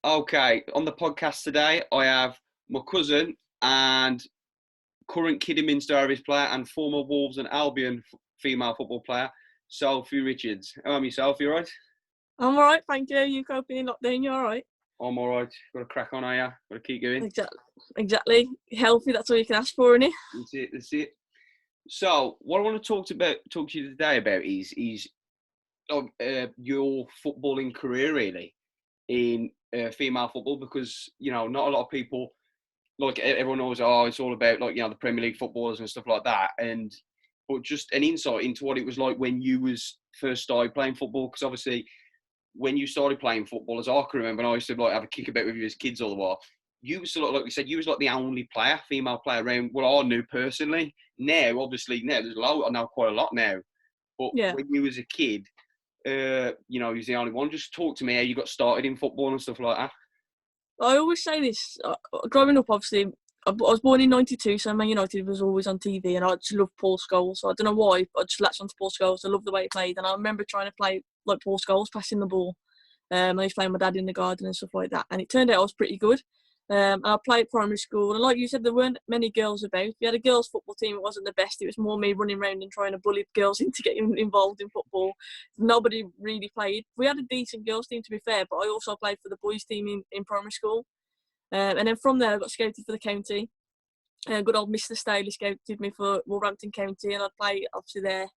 Okay, on the podcast today, I have my cousin and current kidderminster harriers player and former Wolves and Albion female football player, Sophie Richards. How are you, Sophie? You all right? I'm all right, thank you. You coping in lockdown? You all right? I'm all right. Got to crack on, are you? Got to keep going. Exactly. Healthy, that's all you can ask for, innit? That's it. So, what I want to talk to you today about is your footballing career, really, in female football, because, not a lot of people, like, everyone knows, it's all about, the Premier League footballers and stuff like that, but just an insight into what it was like when you was first started playing football, because obviously when you started playing football, as I can remember, and I used to have a kick about with you as kids all the while, you was sort of, like we said, you was like the only female player around what I knew personally. Now, obviously, there's I know quite a lot now, but Yeah. when you was a kid, you was the only one. Just talk to me how you got started in football and stuff like that. I always say this. Growing up, obviously, I was born in '92, so Man United was always on TV, and I just loved Paul Scholes. So I don't know why, but I just latched onto Paul Scholes. I loved the way he played, and I remember trying to play like Paul Scholes, passing the ball. I used to play with my dad in the garden and stuff like that, and it turned out I was pretty good. And I played primary school, and like you said, there weren't many girls about. We had a girls' football team. It wasn't the best. It was more me running around and trying to bully girls into getting involved in football. Nobody really played. We had a decent girls' team, to be fair, but I also played for the boys' team in primary school. And then from there, I got scouted for the county. Good old Mr. Staley scouted me for Wolverhampton County, and I'd play obviously there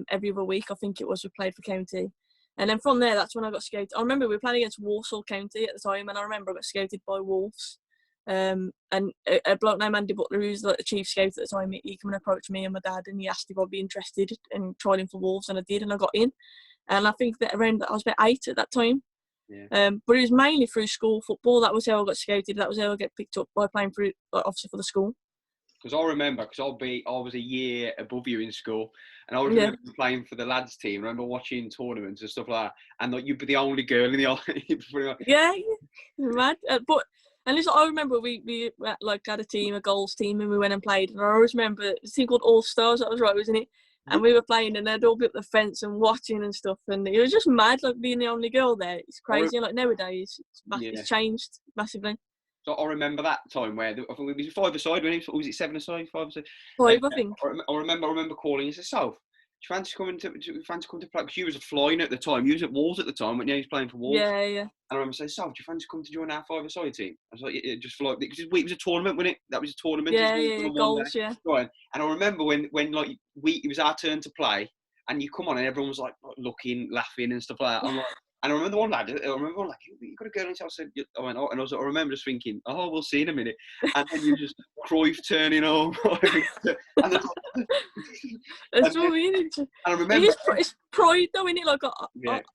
every other week. I think it was we played for county. And then from there, that's when I got scouted. I remember we were playing against Walsall County at the time, and I remember I got scouted by Wolves. And a bloke named Andy Butler, who's like the chief scout at the time, he came and approached me and my dad, and he asked if I'd be interested and tried him for Wolves, and I did, and I got in. And I think that I was about 8 at that time. Yeah. But it was mainly through school football. That was how I got scouted. That was how I got picked up by playing through, obviously, for the school. Because I remember, I was a year above you in school, and I remember playing for the lads team. I remember watching tournaments and stuff like that, and like you'd be the only girl in the. Yeah, mad. But at least I remember we like had a goals team, and we went and played. And I always remember a team called All Stars. That was right, wasn't it? And we were playing, and they'd all be up the fence and watching and stuff, and it was just mad, like being the only girl there. It's crazy. And like nowadays, it's changed massively. So I remember that time where I think it was 5-a-side, or was it 7-a-side? 5-a-side. 5, I think. I remember calling. He said, "Soph, do you fancy coming to play?" Because you was flying at the time. You was at Wolves at the time, when you was playing for Wolves. Yeah. And I remember saying, "Soph, do you fancy coming to join our 5-a-side team?" I was like, "Yeah, just for like, because it was a tournament, wasn't it? That was a tournament. Yeah, goals, yeah." Right. And I remember when like it was our turn to play, and you come on, and everyone was like looking, laughing, and stuff like that. I'm like. And I remember one lad, you got to go and I said, I went, oh, and I remember just thinking, oh, we'll see in a minute. And then you just, Cruyff turning home. And then, that's what I mean. And I remember. It's pride though, isn't it? Like,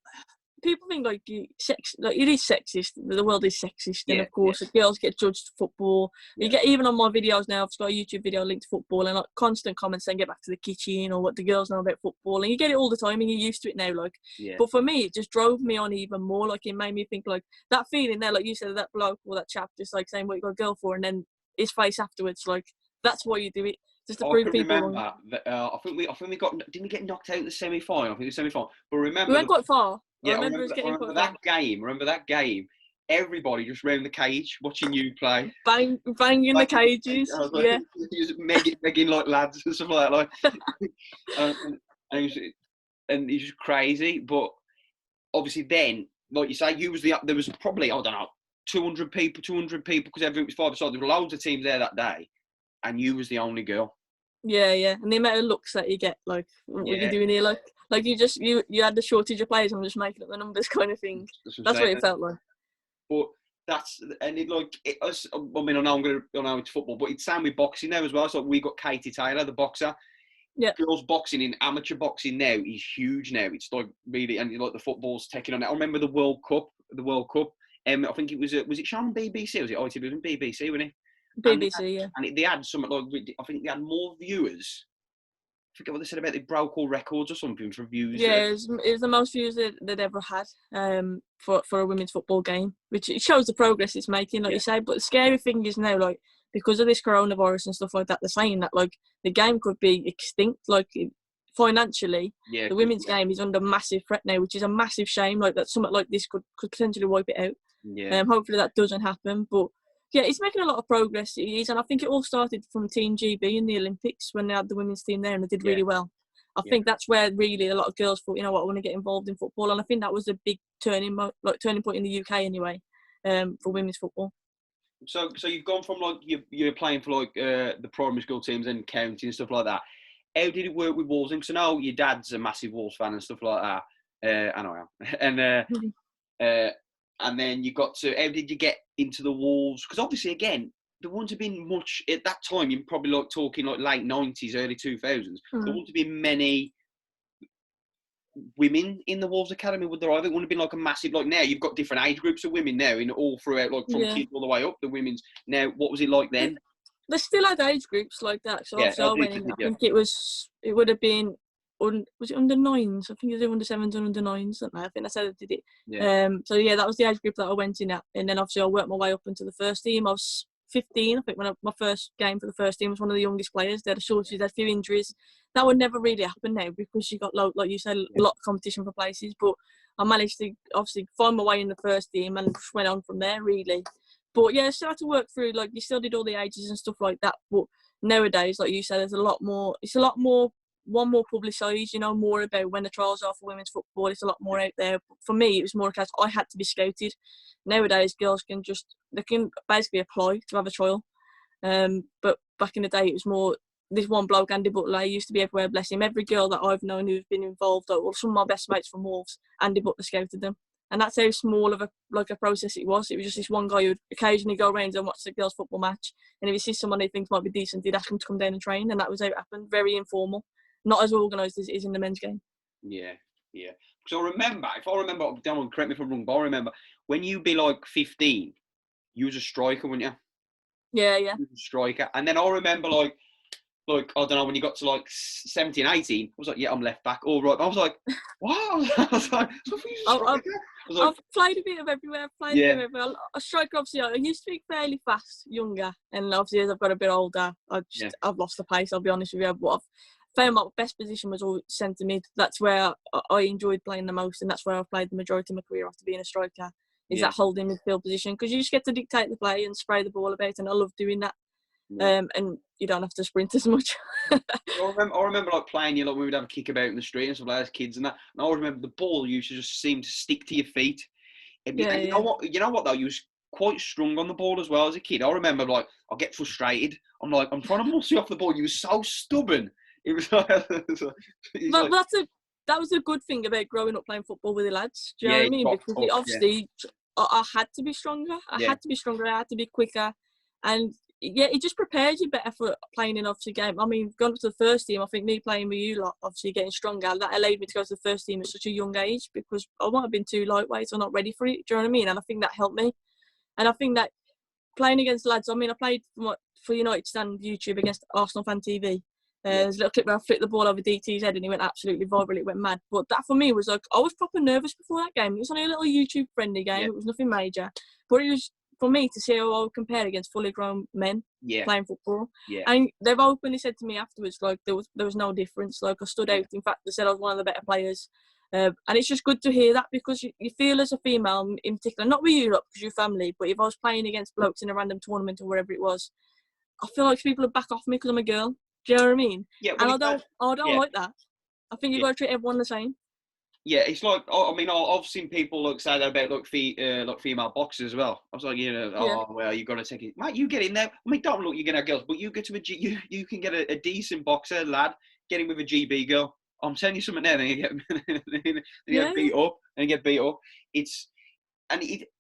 people think like it is sexist. The world is sexist, and of course, girls get judged for football. You get, even on my videos now, I've got a YouTube video linked to football, and like constant comments saying get back to the kitchen or what the girls know about football, and you get it all the time, and you're used to it now. But for me, it just drove me on even more. Like, it made me think, like, that feeling there, like you said, that bloke or that chap just like saying what you got a girl for, and then his face afterwards, like, that's why you do it. Just to prove people wrong. I think we didn't we get knocked out in the semi-final? I think the semi-final. But remember, we went quite far. Yeah, I remember that game. Remember that game? Everybody just round the cage watching you play. Banging the cages. Like, he was megging like lads and stuff like that. And he's just crazy. But obviously, then, like you say, there was probably, I don't know, 200 people, because everything was 5-a-side. There were loads of teams there that day, and you was the only girl. Yeah, and the amount of looks that you get, like, what are you doing here? Like you had the shortage of players, I'm just making up the numbers kind of thing. That's what it felt like. But I know it's football, but it's same with boxing now as well. So we got Katie Taylor, the boxer. Yeah. Girls boxing in amateur boxing now is huge now. It's like really, and like the football's taking on it. I remember the World Cup. I think it was it shown on BBC? Was it ITV? It was on BBC, wasn't it? BBC, And they had something like, I think they had more viewers. I forget what they said about they broke all records or something for views. Yeah, it was the most views they'd ever had for a women's football game, which it shows the progress it's making, like you say. But the scary thing is now, like, because of this coronavirus and stuff like that, they're saying that like the game could be extinct, like financially. The women's game is under massive threat now, which is a massive shame. Like that, something like this could potentially wipe it out. Yeah. Hopefully that doesn't happen. But yeah, it's making a lot of progress. It is, and I think it all started from Team GB in the Olympics when they had the women's team there and they did really well. I think that's where really a lot of girls thought, you know what, I want to get involved in football, and I think that was a big turning point in the UK anyway, for women's football. So you've gone from like you're playing for like the primary school teams and county and stuff like that. How did it work with Wolves? Because I know your dad's a massive Wolves fan and stuff like that. I know I am. And then you got to, how did you get into the Wolves? Because obviously, again, there wouldn't have been much at that time. You're probably like talking like late 90s, early 2000s. There wouldn't have been many women in the Wolves Academy, would there either? It wouldn't have been like a massive, like now you've got different age groups of women now in all throughout, like from kids all the way up, the women's. Now, what was it like then? They still had age groups like that. So obviously I went in, I think it would have been, was it under 9s? I think it was under 7s and under 9s. I think that's how they did it. Yeah. So yeah, that was the age group that I went in at. And then obviously I worked my way up into the first team. I was 15, I think, when my first game for the first team. Was one of the youngest players. They had a shortage, they had a few injuries. That would never really happen now because you got, like you said, a lot of competition for places. But I managed to obviously find my way in the first team and just went on from there, really. But yeah, I still had to work through, like, you still did all the ages and stuff like that. But nowadays, like you said, there's a lot more publicised, you know, more about when the trials are for women's football. It's a lot more out there. But for me, it was more a case I had to be scouted. Nowadays, girls can basically apply to have a trial. But back in the day, it was more, this one bloke, Andy Butler, he used to be everywhere, bless him. Every girl that I've known who's been involved, or some of my best mates from Wolves, Andy Butler scouted them. And that's how small of a process it was. It was just this one guy who would occasionally go around and watch the girls' football match. And if he sees someone he thinks might be decent, he'd ask them to come down and train. And that was how it happened. Very informal. Not as organised as it is in the men's game. Yeah. Because I remember, don't correct me if I'm wrong, but I remember when you be like 15, you was a striker, weren't you? Yeah. You was a striker. And then I remember like, I don't know, when you got to like 17, 18, I was like, yeah, I'm left back. All right. I was like, what? I was like, I've played a bit of everywhere. A bit of everywhere. A striker, obviously, I used to be fairly fast, younger. And obviously, as I've got a bit older, I've lost the pace, I'll be honest with you. But I've found my best position was always centre mid. That's where I enjoyed playing the most. And that's where I've played the majority of my career after being a striker, is that holding midfield position. Because you just get to dictate the play and spray the ball about. And I love doing that. And you don't have to sprint as much. I remember like playing, like we would have a kick about in the street and stuff like that as kids and that. And I remember the ball used to just seem to stick to your feet. You know what though? You was quite strong on the ball as well as a kid. I remember like I get frustrated. I'm like, I'm trying to muscle you off the ball. You were so stubborn. It was like, that was a good thing about growing up playing football with the lads. Do you know what I mean? Because obviously I had to be stronger. I had to be quicker, and it just prepares you better for playing in obviously game. I mean, going up to the first team, I think me playing with you lot, obviously getting stronger, that allowed me to go to the first team at such a young age because I might have been too lightweight or not ready for it. Do you know what I mean? And I think that helped me. And I think that playing against lads, I mean, I played for United Stand YouTube against Arsenal Fan TV. There's a little clip where I flicked the ball over DT's head and he went absolutely viral. It went mad. But that for me was like, I was proper nervous before that game. It was only a little YouTube friendly game. It was nothing major. But it was for me to see how I would compare against fully grown men playing football. And they've openly said to me afterwards, like, there was no difference. Like, I stood out. In fact, they said I was one of the better players. And it's just good to hear that because you feel as a female in particular, not with you lot because you're family, but if I was playing against blokes in a random tournament or wherever it was, I feel like people would back off me because I'm a girl. Do you know what I mean? Yeah, and I don't like that. I think you've got to treat everyone the same. Yeah, it's like, I mean, I've seen people like say that about like female boxers as well. I was like, well, you got to take it, mate. You get in there. I mean, don't look, you're gonna have girls, but you get to you can get a decent boxer lad, get in with a GB girl. I'm telling you something now. Then you get beat up and you get beat up. It's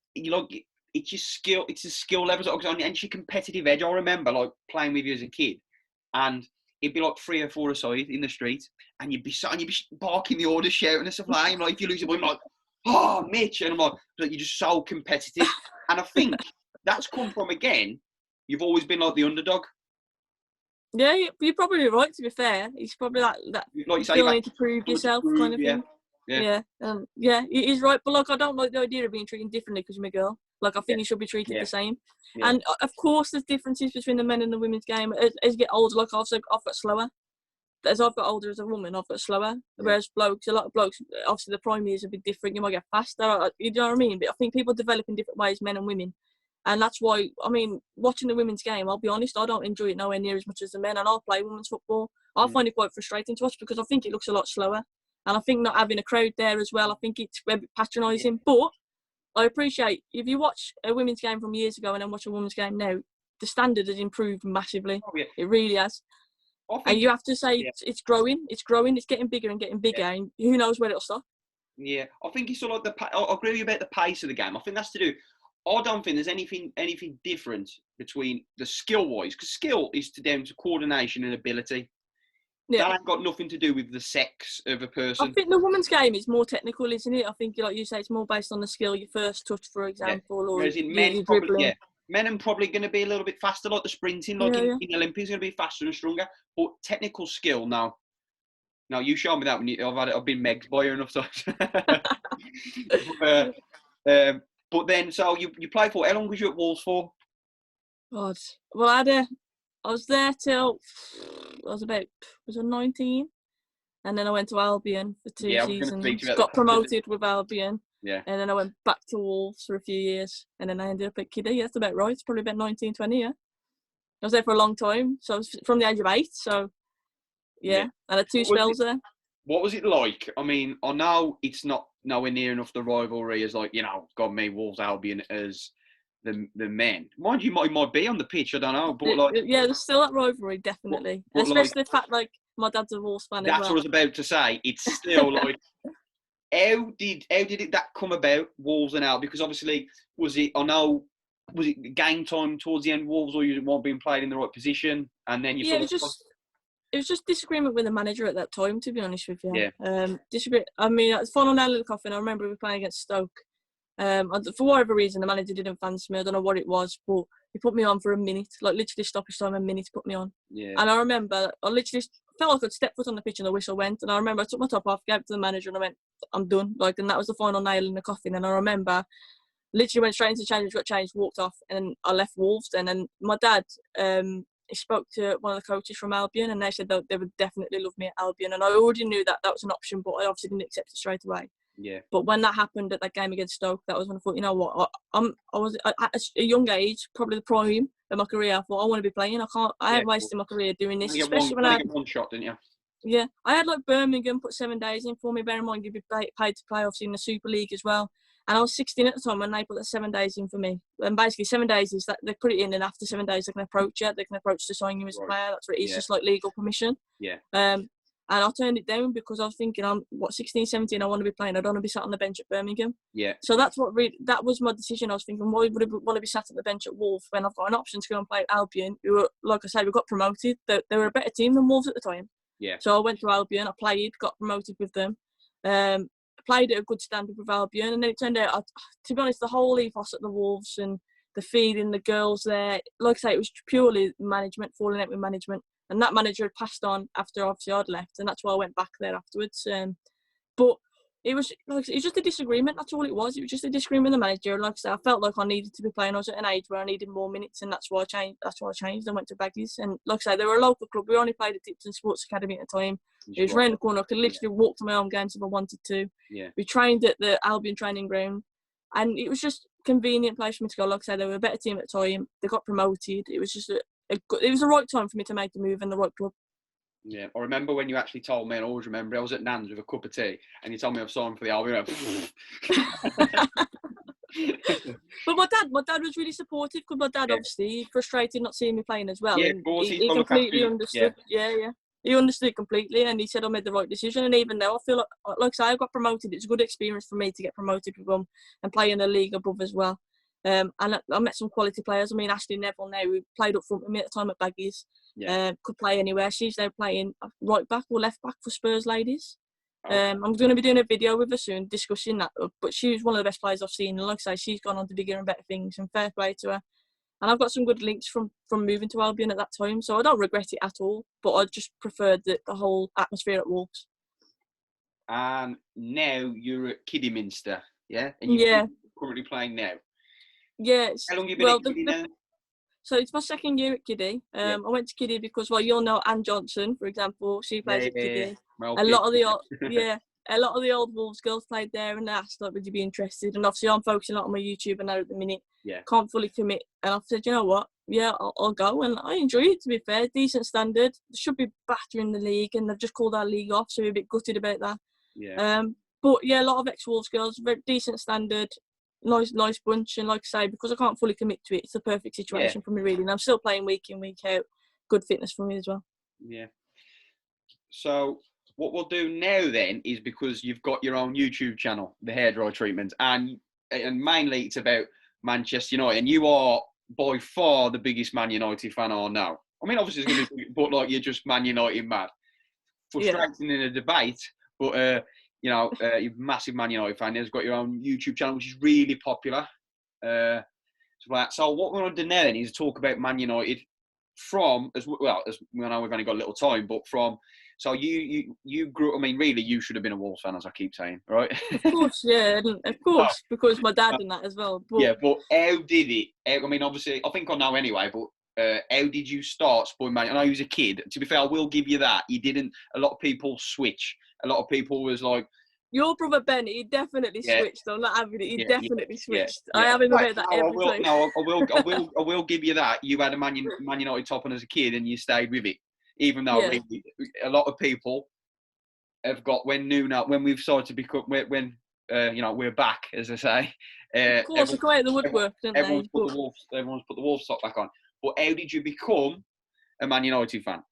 your skill. It's a skill level and it's your competitive edge. I remember like playing with you as a kid, and it'd be like 3 or 4 aside in the street, and you'd be barking the orders, shouting and stuff like that. I'm like, if you lose your ball, I'm like, oh, Mitch, and I'm like, you're just so competitive. And I think that's come from, again, you've always been like the underdog. Yeah, you're probably right. To be fair, it's probably like you still need to prove yourself, kind of thing. Yeah, it is right. But like, I don't like the idea of being treated differently because you're a girl. Like, I think you should be treated the same. Yeah. And of course, there's differences between the men and the women's game. As you get older, like I've got slower. as I've got older as a woman, I've got slower. Whereas blokes, a lot of blokes, obviously the prime years are a bit different. You might get faster. You know what I mean? But I think people develop in different ways, men and women. And that's why, I mean, watching the women's game, I'll be honest, I don't enjoy it nowhere near as much as the men. And I'll play women's football. I find it quite frustrating to watch because I think it looks a lot slower. And I think not having a crowd there as well, I think it's a bit patronising. But I appreciate, if you watch a women's game from years ago and then watch a women's game now, the standard has improved massively. Oh, yeah. It really has. And you have to say it's growing, it's getting bigger and getting bigger, and who knows where it'll stop. Yeah, I think it's sort of I agree with you about the pace of the game. I think that's to do. I don't think there's anything different between the skill-wise, because skill is down to coordination and ability. Yeah. That ain't got nothing to do with the sex of a person. I think the women's game is more technical, isn't it? I think, like you say, it's more based on the skill, your first touch, for example, or whereas in men, probably, men are probably going to be a little bit faster, like the sprinting, like in the Olympics, going to be faster and stronger. But technical skill, now you showed me that when I've been megged by you enough times. But then, so you played for, how long was you at Wolves for? God, well, I was there till was I 19, and then I went to Albion for 2 seasons. Got promoted with Albion. Yeah. And then I went back to Wolves for a few years, and then I ended up at Kidder. Yeah, that's about right. It's probably about 19, 20, yeah. I was there for a long time, so I was from the age of 8, so yeah. I had 2 spells there. What was it like? I mean, I know it's not nowhere near enough the rivalry as, like, God, me, Wolves, Albion as the men. Mind you, might be on the pitch, I don't know. But yeah, there's still that rivalry, definitely. But especially the fact, like, my dad's a Wolves fan as well. That's what I was about to say. It's still like, how did that come about, Wolves and Albion? Because obviously, was it game time towards the end of Wolves, or you weren't being played in the right position, and then you it was just disagreement with the manager at that time, to be honest with you. Yeah. I mean, it's final nail in the coffin. I remember we were playing against Stoke. For whatever reason, the manager didn't fancy me. I don't know what it was, but he put me on for a minute, like literally stoppage time, a minute to put me on. Yeah. And I remember, I literally felt like I'd step foot on the pitch and the whistle went. And I remember I took my top off, gave it to the manager, and I went, I'm done. Like, and that was the final nail in the coffin. And I remember, literally went straight into change, got changed, walked off, and I left Wolves then. And my dad, he spoke to one of the coaches from Albion, and they said that they would definitely love me at Albion. And I already knew that was an option, but I obviously didn't accept it straight away. Yeah. But when that happened at that game against Stoke, that was when I thought, you know what, I was at a young age, probably the prime of my career. I thought, I want to be playing. I ain't wasting my career doing this. Especially when I had one shot, didn't you? Yeah, I had like Birmingham put 7 days in for me. Bear in mind, you'd be paid to play obviously in the Super League as well. And I was 16 at the time when they put the 7 days in for me. And basically 7 days is that they put it in, and after 7 days they can approach you. They can approach to sign you as a player. That's what it is, just like legal permission. Yeah. And I turned it down because I was thinking, I'm 16, 17, I want to be playing. I don't want to be sat on the bench at Birmingham. Yeah. So that was my decision. I was thinking, why would I want to be sat at the bench at Wolves when I've got an option to go and play at Albion, who were, like I said, we got promoted. They were a better team than Wolves at the time. Yeah. So I went to Albion, I played, got promoted with them. Played at a good standard with Albion, and then it turned out, to be honest, the whole ethos at the Wolves and the feeling, the girls there, like I say, it was purely management, falling out with management. And that manager had passed on after obviously I'd left, and that's why I went back there afterwards. But it was just a disagreement. That's all it was. It was just a disagreement with the manager. And like I said, I felt like I needed to be playing. I was at an age where I needed more minutes, and that's why I changed. I went to Baggies, and like I say, they were a local club. We only played at Tipton Sports Academy at the time. It was round the corner. I could literally walk to my home games if I wanted to. Yeah. We trained at the Albion training ground, and it was just a convenient place for me to go. Like I said, they were a better team at the time. They got promoted. It was just it was the right time for me to make the move and the right club. Yeah, I remember when you actually told me, and I always remember, I was at Nan's with a cup of tea, and you told me I've signed for the Albion. But my dad was really supportive, because my dad obviously frustrated not seeing me playing as well. Yeah, and of course, he completely understood. Yeah. He understood completely, and he said I made the right decision. And even now, I feel like I say, I got promoted. It's a good experience for me to get promoted with them and play in the league above as well. And I met some quality players. I mean, Ashley Neville now, who played up front with me at the time at Baggies, could play anywhere. She's now playing right back or left back for Spurs ladies. I'm going to be doing a video with her soon discussing that. But she's one of the best players I've seen. And like I say, she's gone on to bigger and better things, and fair play to her. And I've got some good links from moving to Albion at that time. So I don't regret it at all. But I just preferred the whole atmosphere at Wolves. And now you're at Kidderminster, yeah? And you're currently playing now. Yes. How long have you been at Kiddy now? So it's my second year at Kiddie. I went to Kiddie because, well, you'll know Anne Johnson, for example. She plays at Kiddie. Well, A lot of the old, a lot of the old Wolves girls played there, and they asked, like, would you be interested? And obviously, I'm focusing a lot on my YouTube now at the minute. Yeah. Can't fully commit, and I said, you know what? Yeah, I'll go, and I enjoy it. To be fair, decent standard. They should be better in the league, and they've just called our league off, so we're a bit gutted about that. Yeah. But yeah, a lot of ex-Wolves girls, very decent standard. Nice bunch, and like I say, because I can't fully commit to it, it's the perfect situation for me, really. And I'm still playing week in, week out. Good fitness for me as well. Yeah. So what we'll do now then is, because you've got your own YouTube channel, the hairdryer treatment, and mainly it's about Manchester United, and you are by far the biggest Man United fan I know. I mean, obviously, it's going to be, but like, you're just Man United mad. Frustrating in a debate, but you know, you're a massive Man United fan. You've got your own YouTube channel, which is really popular. So what we're going to do now then is talk about Man United from, as well, as we know we've only got a little time, but from, so you grew, I mean, really, you should have been a Wolves fan, as I keep saying, right? Of course, yeah, of course, because my dad and that as well. But, yeah, but how did it, I mean, obviously, I think I know anyway, but how did you start supporting Man United? I know you was a kid. To be fair, I will give you that. You didn't, a lot of people switch. A lot of people was like, your brother Ben, he definitely switched. I'm not having it. He definitely switched. I have him about that every time. No, I will give you that. You had a Man United top on as a kid, and you stayed with it, even though really, a lot of people have got, when we've started to become, when you know, we're back, as I say. Of course, they come out of the woodwork, don't everyone's put the Wolves top back on. But how did you become a Man United fan?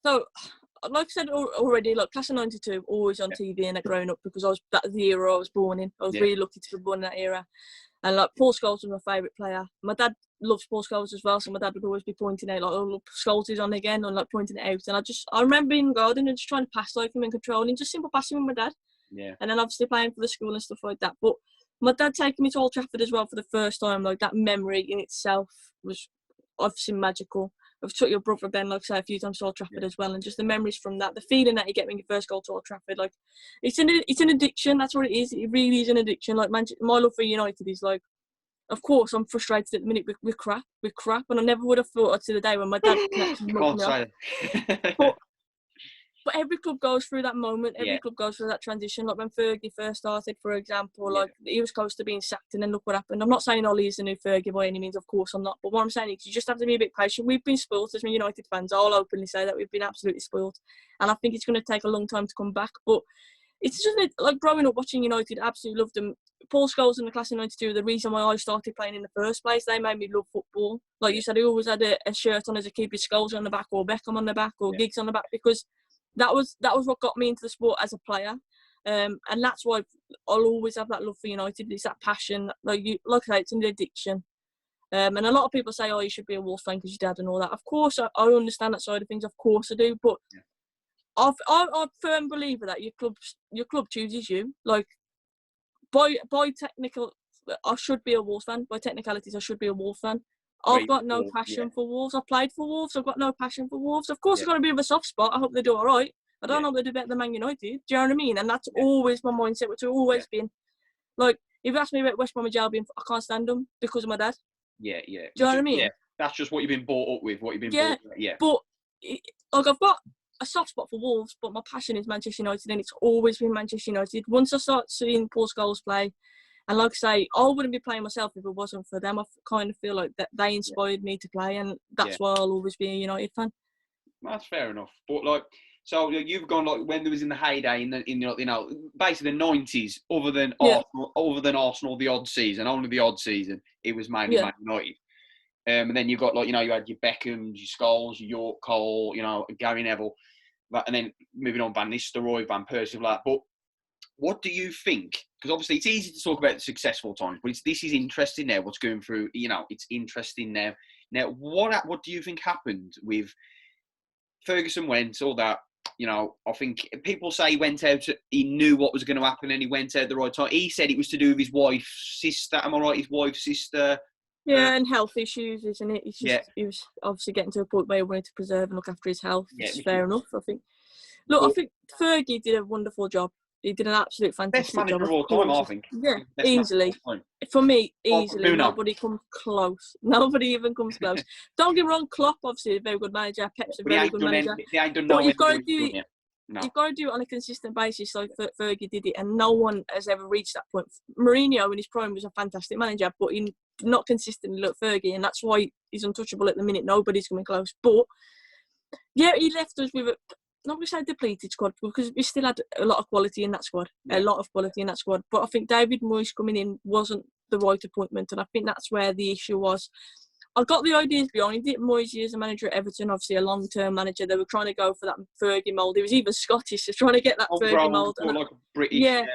So, like I said already, like class of '92, always on TV and growing up, because that was the era I was born in. I was really lucky to be born in that era. And like Paul Scholes was my favourite player. My dad loves Paul Scholes as well, so my dad would always be pointing out, like, oh, look, Scholes is on again, and like pointing it out. And I remember being in the garden and just trying to pass like him and controlling, just simple passing with my dad. Yeah. And then obviously playing for the school and stuff like that. But my dad taking me to Old Trafford as well for the first time, like that memory in itself was obviously magical. I've took your brother Ben, like I say, a few times to Old Trafford as well, and just the memories from that, the feeling that you get when you first go to Old Trafford, like it's an addiction. That's what it is. It really is an addiction. Like my love for United is like, of course, I'm frustrated at the minute with crap, and I never would have thought until the day when my dad can actually mug me off. But every club goes through that moment. Every club goes through that transition. Like when Fergie first started, for example, like he was close to being sacked, and then look what happened. I'm not saying Ollie is the new Fergie by any means, of course I'm not. But what I'm saying is you just have to be a bit patient. We've been spoilt as United fans. I'll openly say that we've been absolutely spoilt, and I think it's going to take a long time to come back. But it's just like growing up watching United, absolutely loved them. Paul Scholes and the class of '92 are the reason why I started playing in the first place. They made me love football. Like you said, I always had a shirt on as a kid with Scholes on the back, or Beckham on the back, or Giggs on the back, because that was what got me into the sport as a player, and that's why I'll always have that love for United. It's that passion, like I say, it's an addiction. And a lot of people say, "Oh, you should be a Wolves fan because your dad and all that." Of course, I understand that side of things. Of course, I do. But I'm a firm believer that your club chooses you. Like by technical, I should be a Wolves fan. By technicalities, I should be a Wolves fan. I've got no passion for Wolves. I've played for Wolves. I've got no passion for Wolves. Of course, I've got a bit of a soft spot. I hope they do all right. I don't know if they do better than Man United. Do you know what I mean? And that's always my mindset, which has always been. Like, if you ask me about West Bromwich Albion, I can't stand them because of my dad. Yeah, yeah. Do you know what I mean? Yeah, that's just what you've been brought up with, But, like, I've got a soft spot for Wolves, but my passion is Manchester United, and it's always been Manchester United. Once I start seeing Paul Scholes play, and like I say, I wouldn't be playing myself if it wasn't for them. I kind of feel like that they inspired me to play, and that's why I'll always be a United fan. That's fair enough. But like, so you've gone like when there was in the heyday in basically the '90s, other than Arsenal, the odd season, only the odd season, it was mainly Man United. And then you got like, you had your Beckhams, your Scholes, your York Cole, Gary Neville, and then moving on, Van Nistelrooy, Van Persie, like that. But what do you think? Because obviously it's easy to talk about the successful times, but this is interesting now. What's going through? It's interesting now. Now, what do you think happened with Ferguson? Went all that. I think people say he went out. He knew what was going to happen, and he went out at the right time. He said it was to do with his wife's sister. Am I right? His wife's sister. Yeah, and health issues, isn't it? He was obviously getting to a point where he wanted to preserve and look after his health. It's fair enough, I think. Look, I think Fergie did a wonderful job. He did an absolute Best fantastic manager job. of all time, I think. Yeah, Best easily. manager of all time. For me, Well, easily. Bruno. Nobody comes close. Nobody even comes close. Don't get me wrong, Klopp, obviously, a very good manager. Pep's a But he very ain't good done manager. he ain't done But no you've got to do good it. yet. No. You've got to do it on a consistent basis, like Fergie did it, and no one has ever reached that point. Mourinho, in his prime, was a fantastic manager, but he not consistently like Fergie, and that's why he's untouchable at the minute. Nobody's coming close. But yeah, he left us with not going to say depleted squad, because we still had a lot of quality in that squad, a lot of quality in that squad. But I think David Moyes coming in wasn't the right appointment, and I think that's where the issue was. I got the ideas behind it. Moyes as a manager at Everton, obviously a long-term manager. They were trying to go for that Fergie mould. He was even Scottish, so trying to get that Fergie mould. Like British. Yeah,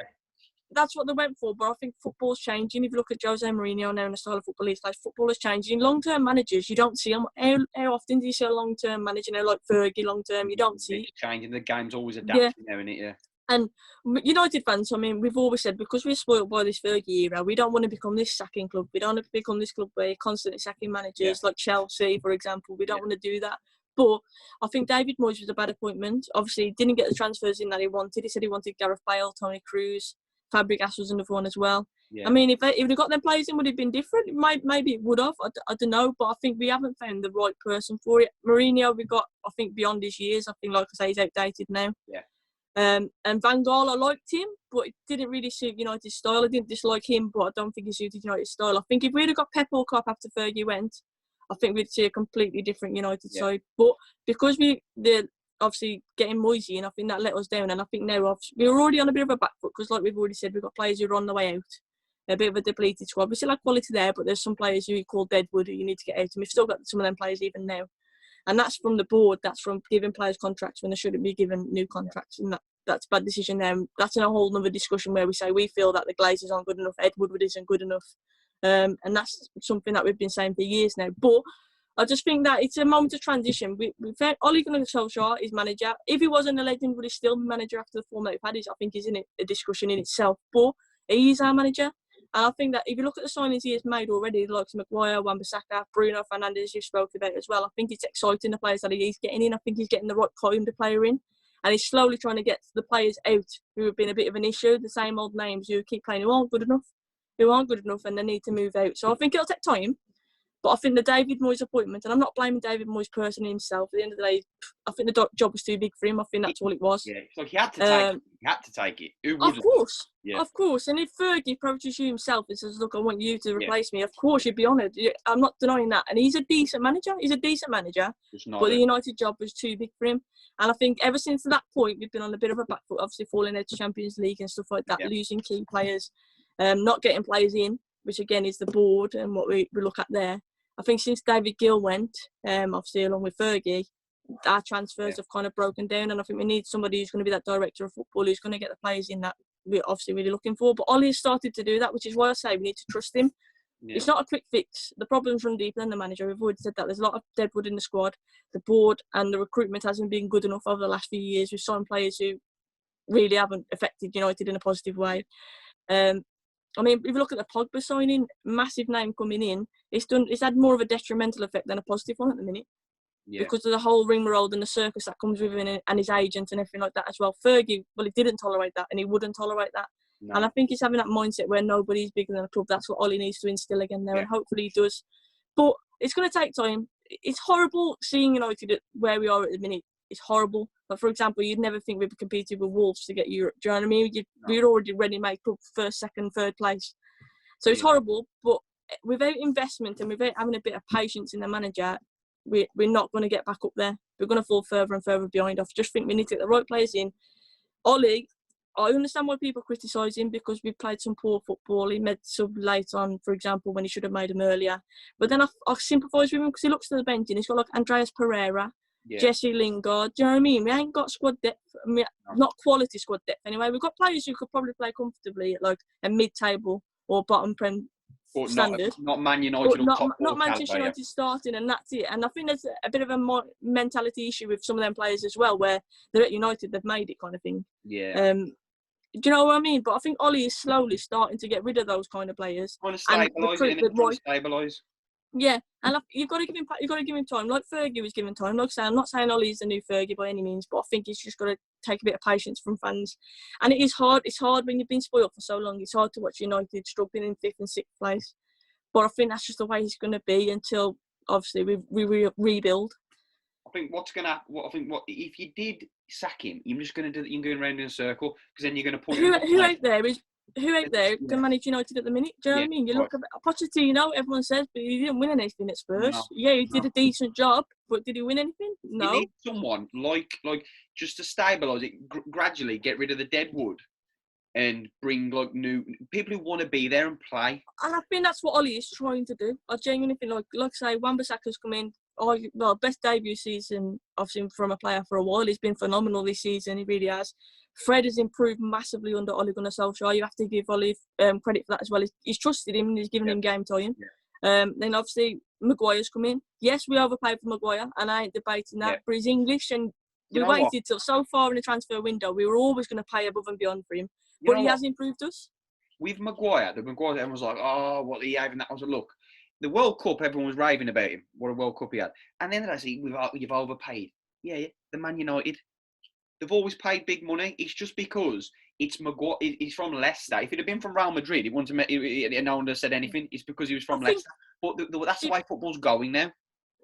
that's what they went for. But I think football's changing. If you look at Jose Mourinho now and the style of football he plays, football is changing. Long-term managers, you don't see them. How often do you see a long-term manager now, like Fergie, long-term? You don't see. It's changing. The game's always adapting now, isn't it? Yeah. And United fans, I mean, we've always said, because we're spoiled by this Fergie era, we don't want to become this sacking club. We don't want to become this club where you're constantly sacking managers, like Chelsea, for example. We don't want to do that. But I think David Moyes was a bad appointment. Obviously, he didn't get the transfers in that he wanted. He said he wanted Gareth Bale, Toni Kroos, Fabregas was another one as well. Yeah. I mean, if they got them players in, would it have been different? Maybe it would have. I don't know. But I think we haven't found the right person for it. Mourinho, we got, I think, beyond his years. I think, like I say, he's outdated now. Yeah. And Van Gaal, I liked him, but it didn't really suit United's style. I didn't dislike him, but I don't think he suited United's style. I think if we'd have got Pep or Klopp after Fergie went, I think we'd see a completely different United side. But because they're obviously getting Moyes in, I think that let us down. And I think now we were already on a bit of a back foot, because like we've already said, we've got players who are on the way out. A bit of a depleted squad. We still have quality there, but there's some players who you call deadwood who you need to get out. And we've still got some of them players even now. And that's from the board. That's from giving players contracts when they shouldn't be given new contracts. And that's a bad decision there. That's in a whole other discussion where we say we feel that the Glazers aren't good enough, Ed Woodward isn't good enough. And that's something that we've been saying for years now. But I just think that it's a moment of transition. We found Ole Gunnar Solskjaer is manager. If he wasn't a legend, would he still be manager after the form that we've had? I think is in a discussion in itself. But he is our manager. And I think that if you look at the signings he has made already, like Maguire, Wan-Bissaka, Bruno Fernandes, you've spoken about as well, I think it's exciting, the players that he's getting in. I think he's getting the right kind of player in. And he's slowly trying to get the players out who have been a bit of an issue, the same old names who keep playing who aren't good enough and they need to move out. So I think it'll take time. But I think the David Moyes appointment, and I'm not blaming David Moyes personally himself. At the end of the day, I think the job was too big for him. I think that's all it was. Yeah, so he had to take it. He had to take it. Who wouldn't? Of course. And if Fergie approaches you himself and says, "Look, I want you to replace me," of course you'd be honoured. I'm not denying that. And he's a decent manager. But the United job was too big for him. And I think ever since that point, we've been on a bit of a back foot. Obviously, falling out to Champions League and stuff like that, losing key players, not getting players in, which again is the board and what we look at there. I think since David Gill went, obviously along with Fergie, our transfers have kind of broken down, and I think we need somebody who's going to be that director of football, who's going to get the players in that we're obviously really looking for. But Ollie's started to do that, which is why I say we need to trust him. Yeah. It's not a quick fix. The problems run deeper than the manager. We've already said that. There's a lot of deadwood in the squad. The board and the recruitment hasn't been good enough over the last few years. We've signed players who really haven't affected United in a positive way. I mean, if you look at the Pogba signing, massive name coming in, it's had more of a detrimental effect than a positive one at the minute. Yeah. Because of the whole rigmarole and the circus that comes with him and his agent and everything like that as well. Fergie, well, he didn't tolerate that and he wouldn't tolerate that. No. And I think he's having that mindset where nobody's bigger than a club. That's what Ollie needs to instill again there, and hopefully he does. But it's going to take time. It's horrible seeing United at where we are at the minute. It's horrible. But for example, you'd never think we'd competed with Wolves to get Europe. Do you know what I mean? We're already ready-made club, first, second, third place. So it's horrible. But without investment and without having a bit of patience in the manager, we're not going to get back up there. We're going to fall further and further behind. I just think we need to get the right players in. Ollie, I understand why people criticise him because we played some poor football. He made sub late on, for example, when he should have made him earlier. But then I sympathise with him because he looks to the bench and he's got like Andreas Pereira, Jesse Lingard. Do you know what I mean? We ain't got squad depth. I mean, not quality squad depth anyway. We've got players who could probably play comfortably at like a mid-table or bottom prem standard. Not Man United or top not Manchester United starting, and that's it. And I think there's a bit of a mentality issue with some of them players as well, where they're at United, they've made it kind of thing. Yeah. Do you know what I mean? But I think Ollie is slowly starting to get rid of those kind of players. Trying to stabilise. Yeah, and you've got to give him time. Like Fergie was given time. Like I say, I'm not saying Ollie's the new Fergie by any means, but I think he's just got to take a bit of patience from fans. And it is hard. It's hard when you've been spoiled for so long. It's hard to watch United struggling in 5th and 6th place. But I think that's just the way it's going to be until, obviously, we rebuild. I think what's going to happen, if you did sack him, you're just going to do you're going around in a circle, because then you're going to put who out there can manage United at the minute? Do you know what I mean? You look at Pochettino, everyone says, but he didn't win anything at Spurs. He did a decent job, but did he win anything? No. You need someone like just to stabilise it, gradually get rid of the dead wood and bring like new people who want to be there and play. And I think that's what Ollie is trying to do. I genuinely think, like I say, Wan-Bissaka's come in. Best debut season I've seen from a player for a while. He's been phenomenal this season. He really has. Fred has improved massively under Ole Gunnar Solskjaer. You have to give Ollie credit for that as well. He's trusted him and he's given him game time. Yeah. Then obviously Maguire's come in. Yes, we overpaid for Maguire, and I ain't debating that. But he's English, and we waited till so far in the transfer window. We were always going to pay above and beyond for him, but he has improved us. With Maguire, everyone was like, "Oh, what he having?" That was a look. The World Cup, everyone was raving about him. What a World Cup he had. And then I see, you've overpaid. Yeah, the Man United. They've always paid big money. It's just because it's Maguire. He's from Leicester. If it had been from Real Madrid, no one would have said anything. It's because he was from Leicester. But that's the way football's going now.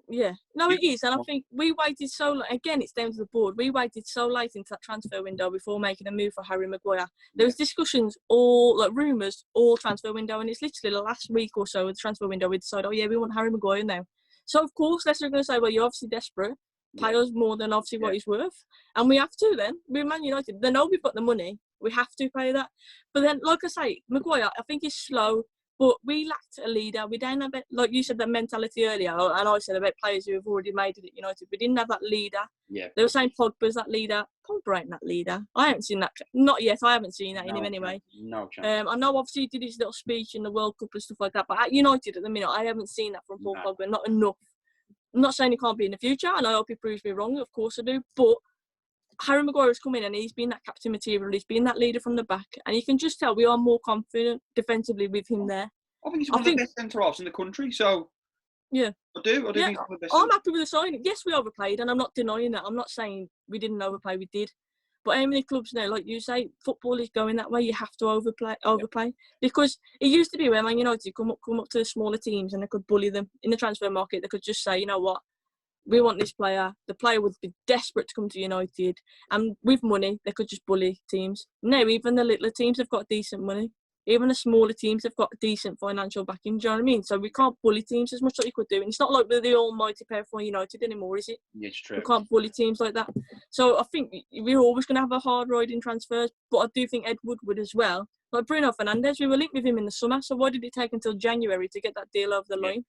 Yeah. No, it is. And I think we waited so long. Again, it's down to the board. We waited so late into that transfer window before making a move for Harry Maguire. There was discussions, rumours, all transfer window. And it's literally the last week or so of the transfer window, we decided, we want Harry Maguire now. So, of course, Leicester are going to say, well, you're obviously desperate. Pay us more than obviously what he's worth. And we have to then. We're Man United. They know we've got the money. We have to pay that. But then, like I say, Maguire, I think he's slow. But we lacked a leader. We don't have, like you said, that mentality earlier, and I said about players who have already made it at United. We didn't have that leader. Yeah. They were saying Pogba's that leader. Pogba ain't that leader. I haven't seen that. Not yet. I haven't seen that in him anyway. No chance. I know obviously he did his little speech in the World Cup and stuff like that, but at United at the minute, I haven't seen that from Paul Pogba. Not enough. I'm not saying he can't be in the future, and I hope he proves me wrong. Of course I do. But Harry Maguire has come in and he's been that captain material. He's been that leader from the back, and you can just tell we are more confident defensively with him there. I think he's one of the best centre-halves in the country, so... Yeah. I do think he's one of the best. I'm happy with the signing. Yes, we overplayed, and I'm not denying that. I'm not saying we didn't overplay, we did. But how many clubs now, like you say, football is going that way. You have to overplay. Because it used to be where Man United come up to the smaller teams and they could bully them. In the transfer market, they could just say, you know what, we want this player. The player would be desperate to come to United. And with money, they could just bully teams. Now, even the littler teams have got decent money. Even the smaller teams have got decent financial backing, do you know what I mean? So we can't bully teams as much as we could do. And it's not like we're the almighty pair for United anymore, is it? Yeah, it's true. We can't bully teams like that. So I think we're always going to have a hard ride in transfers, but I do think Ed Wood as well. Like Bruno Fernandes, we were linked with him in the summer, so why did it take until January to get that deal over the line?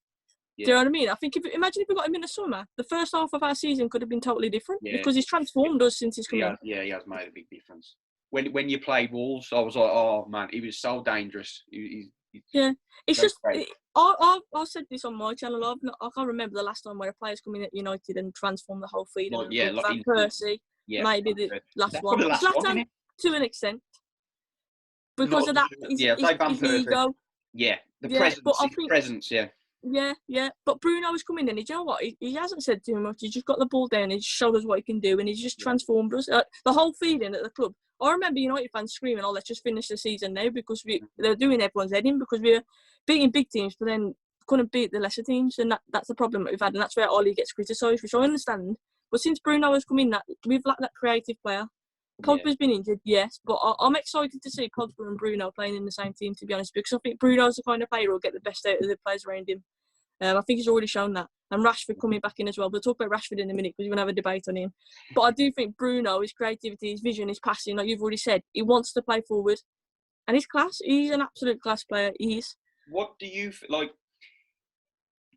Yeah. Do you know what I mean? I think imagine if we got him in the summer, the first half of our season could have been totally different because he's transformed us since he's come in. Yeah, he has made a big difference. When you played Wolves, I was like, oh man, he was so dangerous. It's just I said this on my channel. I can't remember the last time where a player's come in at United and transformed the whole field. Van Persie, maybe the last one. Zlatan, to an extent, because of that. His ego. Yeah, presence. Yeah. But Bruno was coming in, and you know what? He hasn't said too much. He just got the ball down. He just showed us what he can do, and he's just transformed us. The whole feeling at the club. I remember United fans screaming, let's just finish the season now because they're doing everyone's head in because we're beating big teams but then couldn't beat the lesser teams, and that's the problem that we've had, and that's where Ollie gets criticised, which I understand. But since Bruno has come in, we've lacked that creative player. Pogba's been injured, yes, but I'm excited to see Pogba and Bruno playing in the same team, to be honest, because I think Bruno's the kind of player who'll get the best out of the players around him. I think he's already shown that. And Rashford coming back in as well. We'll talk about Rashford in a minute because we're going to have a debate on him. But I do think Bruno, his creativity, his vision, his passing, like you've already said, he wants to play forward. And he's class. He's an absolute class player. He is. What do you,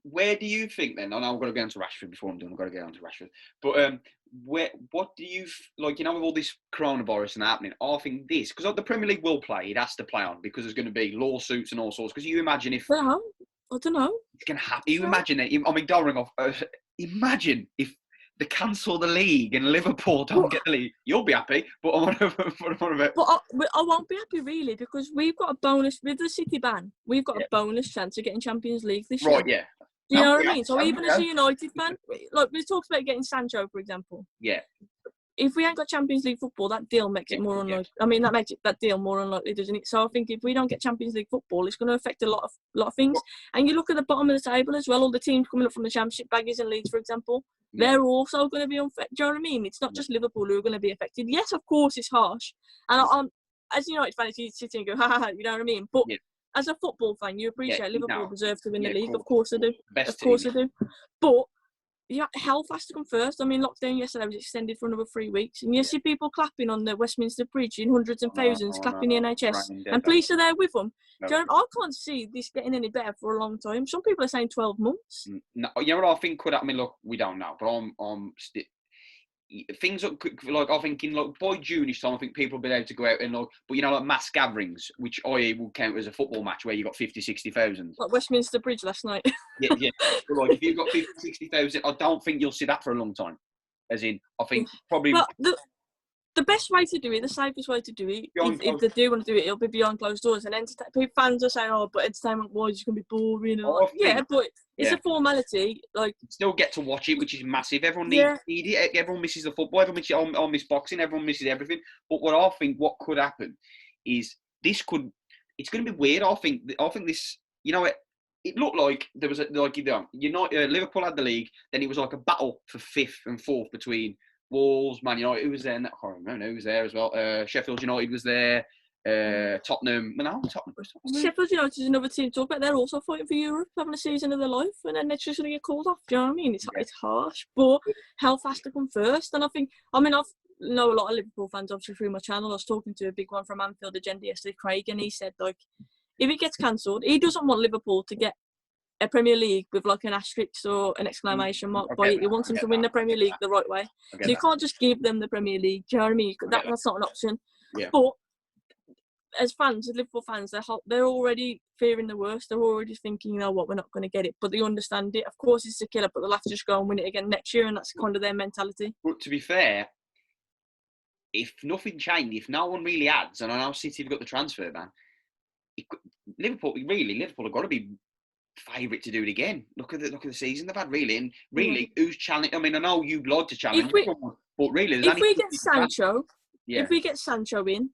where do you think then, and I'm going to get onto Rashford before I'm done, I've got to get onto Rashford. But what do you, with all this coronavirus and happening, I think this, because the Premier League will play, it has to play on because there's going to be lawsuits and all sorts. Because you imagine if... I don't know. It's going to happen. You imagine it. I mean, don't ring off. Imagine if they cancel the league and Liverpool don't get the league. You'll be happy, but I want to. But I won't be happy really because we've got a bonus with the City ban. We've got a bonus chance of getting Champions League this year. Right? Yeah. Do you know what I mean? So even as a United fan, like we talked about getting Sancho, for example. Yeah. if we ain't got Champions League football, that deal makes it more unlikely. I mean, that makes that deal more unlikely, doesn't it? So I think if we don't get Champions League football, it's going to affect a lot of things. And you look at the bottom of the table as well. All the teams coming up from the Championship, Baggies and Leeds, for example, they're also going to be affected. Do you know what I mean? It's not just Liverpool who are going to be affected. Yes, of course, it's harsh. And I'm, as a United fan, you sit and go, ha ha ha, you know what I mean? But as a football fan, you appreciate Liverpool deserve to win the league. Of course they do. Of course they do. But health has to come first. I mean, lockdown yesterday was extended for another 3 weeks, and you see people clapping on the Westminster Bridge in hundreds and thousands, clapping the NHS, and police are there with them. I can't see this getting any better for a long time. Some people are saying 12 months. No, you know what I think could happen? I mean, look, we don't know, but things like I'm thinking, like by June-ish time, I think people will be able to go out and but like mass gatherings, which will count as a football match where you got 50, 60,000. Like Westminster Bridge last night. yeah. But like if you've got 50, 60,000, I don't think you'll see that for a long time. As in, I think probably. But the best way to do it, the safest way to do it, if they do want to do it, it'll be behind closed doors. And fans are saying, but entertainment-wise, it's going to be boring. And but it's a formality. Like still get to watch it, which is massive. Everyone needs it. Everyone misses the football. Everyone misses on miss boxing. Everyone misses everything. But what could happen is it's going to be weird. I think this. It looked like there was Liverpool had the league. Then it was like a battle for 5th and 4th between Wolves, Man United, who was there? I can't remember who was there as well. Sheffield United was there. Tottenham. Sheffield United is another team to talk about. They're also fighting for Europe, having a season of their life, and then they're just going to get called off. Do you know what I mean? It's harsh, but health has to come first. And I've know a lot of Liverpool fans, obviously, through my channel. I was talking to a big one from Anfield Agenda yesterday, Craig, and he said, like, if it gets cancelled, he doesn't want Liverpool to get a Premier League with like an asterisk or an exclamation mark by it. He wants them to win the Premier League the right way. So you can't just give them the Premier League. Do you know what I mean? That's not an option. Yeah. But as fans, as Liverpool fans, they're already fearing the worst. They're already thinking, you know what, we're not going to get it. But they understand it. Of course, it's a killer, but they'll have to just go and win it again next year, and that's kind of their mentality. But to be fair, if nothing changed, if no one really adds, and I know City have got the transfer ban, Liverpool have got to be favourite to do it again. Look at the season they've had, really, and really, who's challenging? I mean, I know you'd like to challenge, but really, if we get Sancho. If we get Sancho in,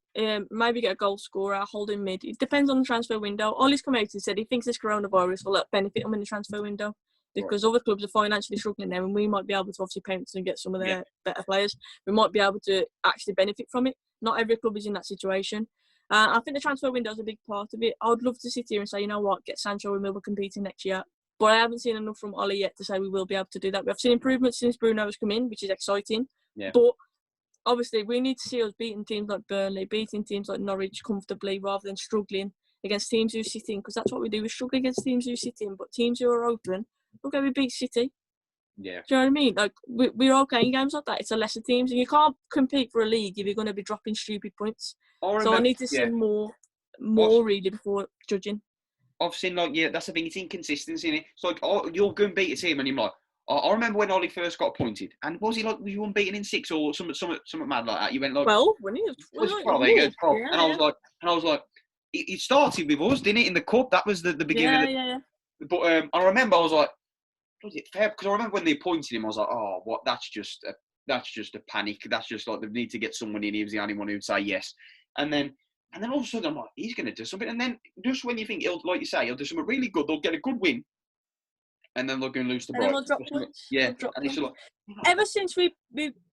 maybe get a goal scorer, holding mid. It depends on the transfer window. Ollie's come out and said he thinks this coronavirus will benefit him in the transfer window because other clubs are financially struggling now, and we might be able to obviously pounce and get some of their better players. We might be able to actually benefit from it. Not every club is in that situation. I think the transfer window is a big part of it. I would love to sit here and say, you know what, get Sancho and we'll be competing next year. But I haven't seen enough from Ollie yet to say we will be able to do that. We've seen improvements since Bruno has come in, which is exciting. Yeah. But obviously, we need to see us beating teams like Burnley, beating teams like Norwich comfortably rather than struggling against teams who sit in, because that's what we do. We struggle against teams who sit in, but teams who are open, look how we beat City. Yeah. Do you know what I mean? Like, we're okay in games like that. It's a lesser teams, and you can't compete for a league if you're going to be dropping stupid points. So I need to see more really before judging. I've seen, that's the thing, it's inconsistency in it. It's like, you'll go and beat a team, and you're like, I remember when Ollie first got appointed, and was you unbeaten in 6 or something mad like that? You went like 12, when he was 12, there you go, 12. And I was like, it started with us, didn't it? In the cup, that was the beginning. Yeah. But I remember I was like, was it fair? Because I remember when they appointed him, I was like, oh, what? That's just a panic. That's just like they need to get someone in. He was the only one who'd say yes. And then all of a sudden I'm like, he's going to do something. And then just when you think like you say, he'll do something really good, they'll get a good win. And then they're going to lose the Brighton. Yeah. And it's like, ever since we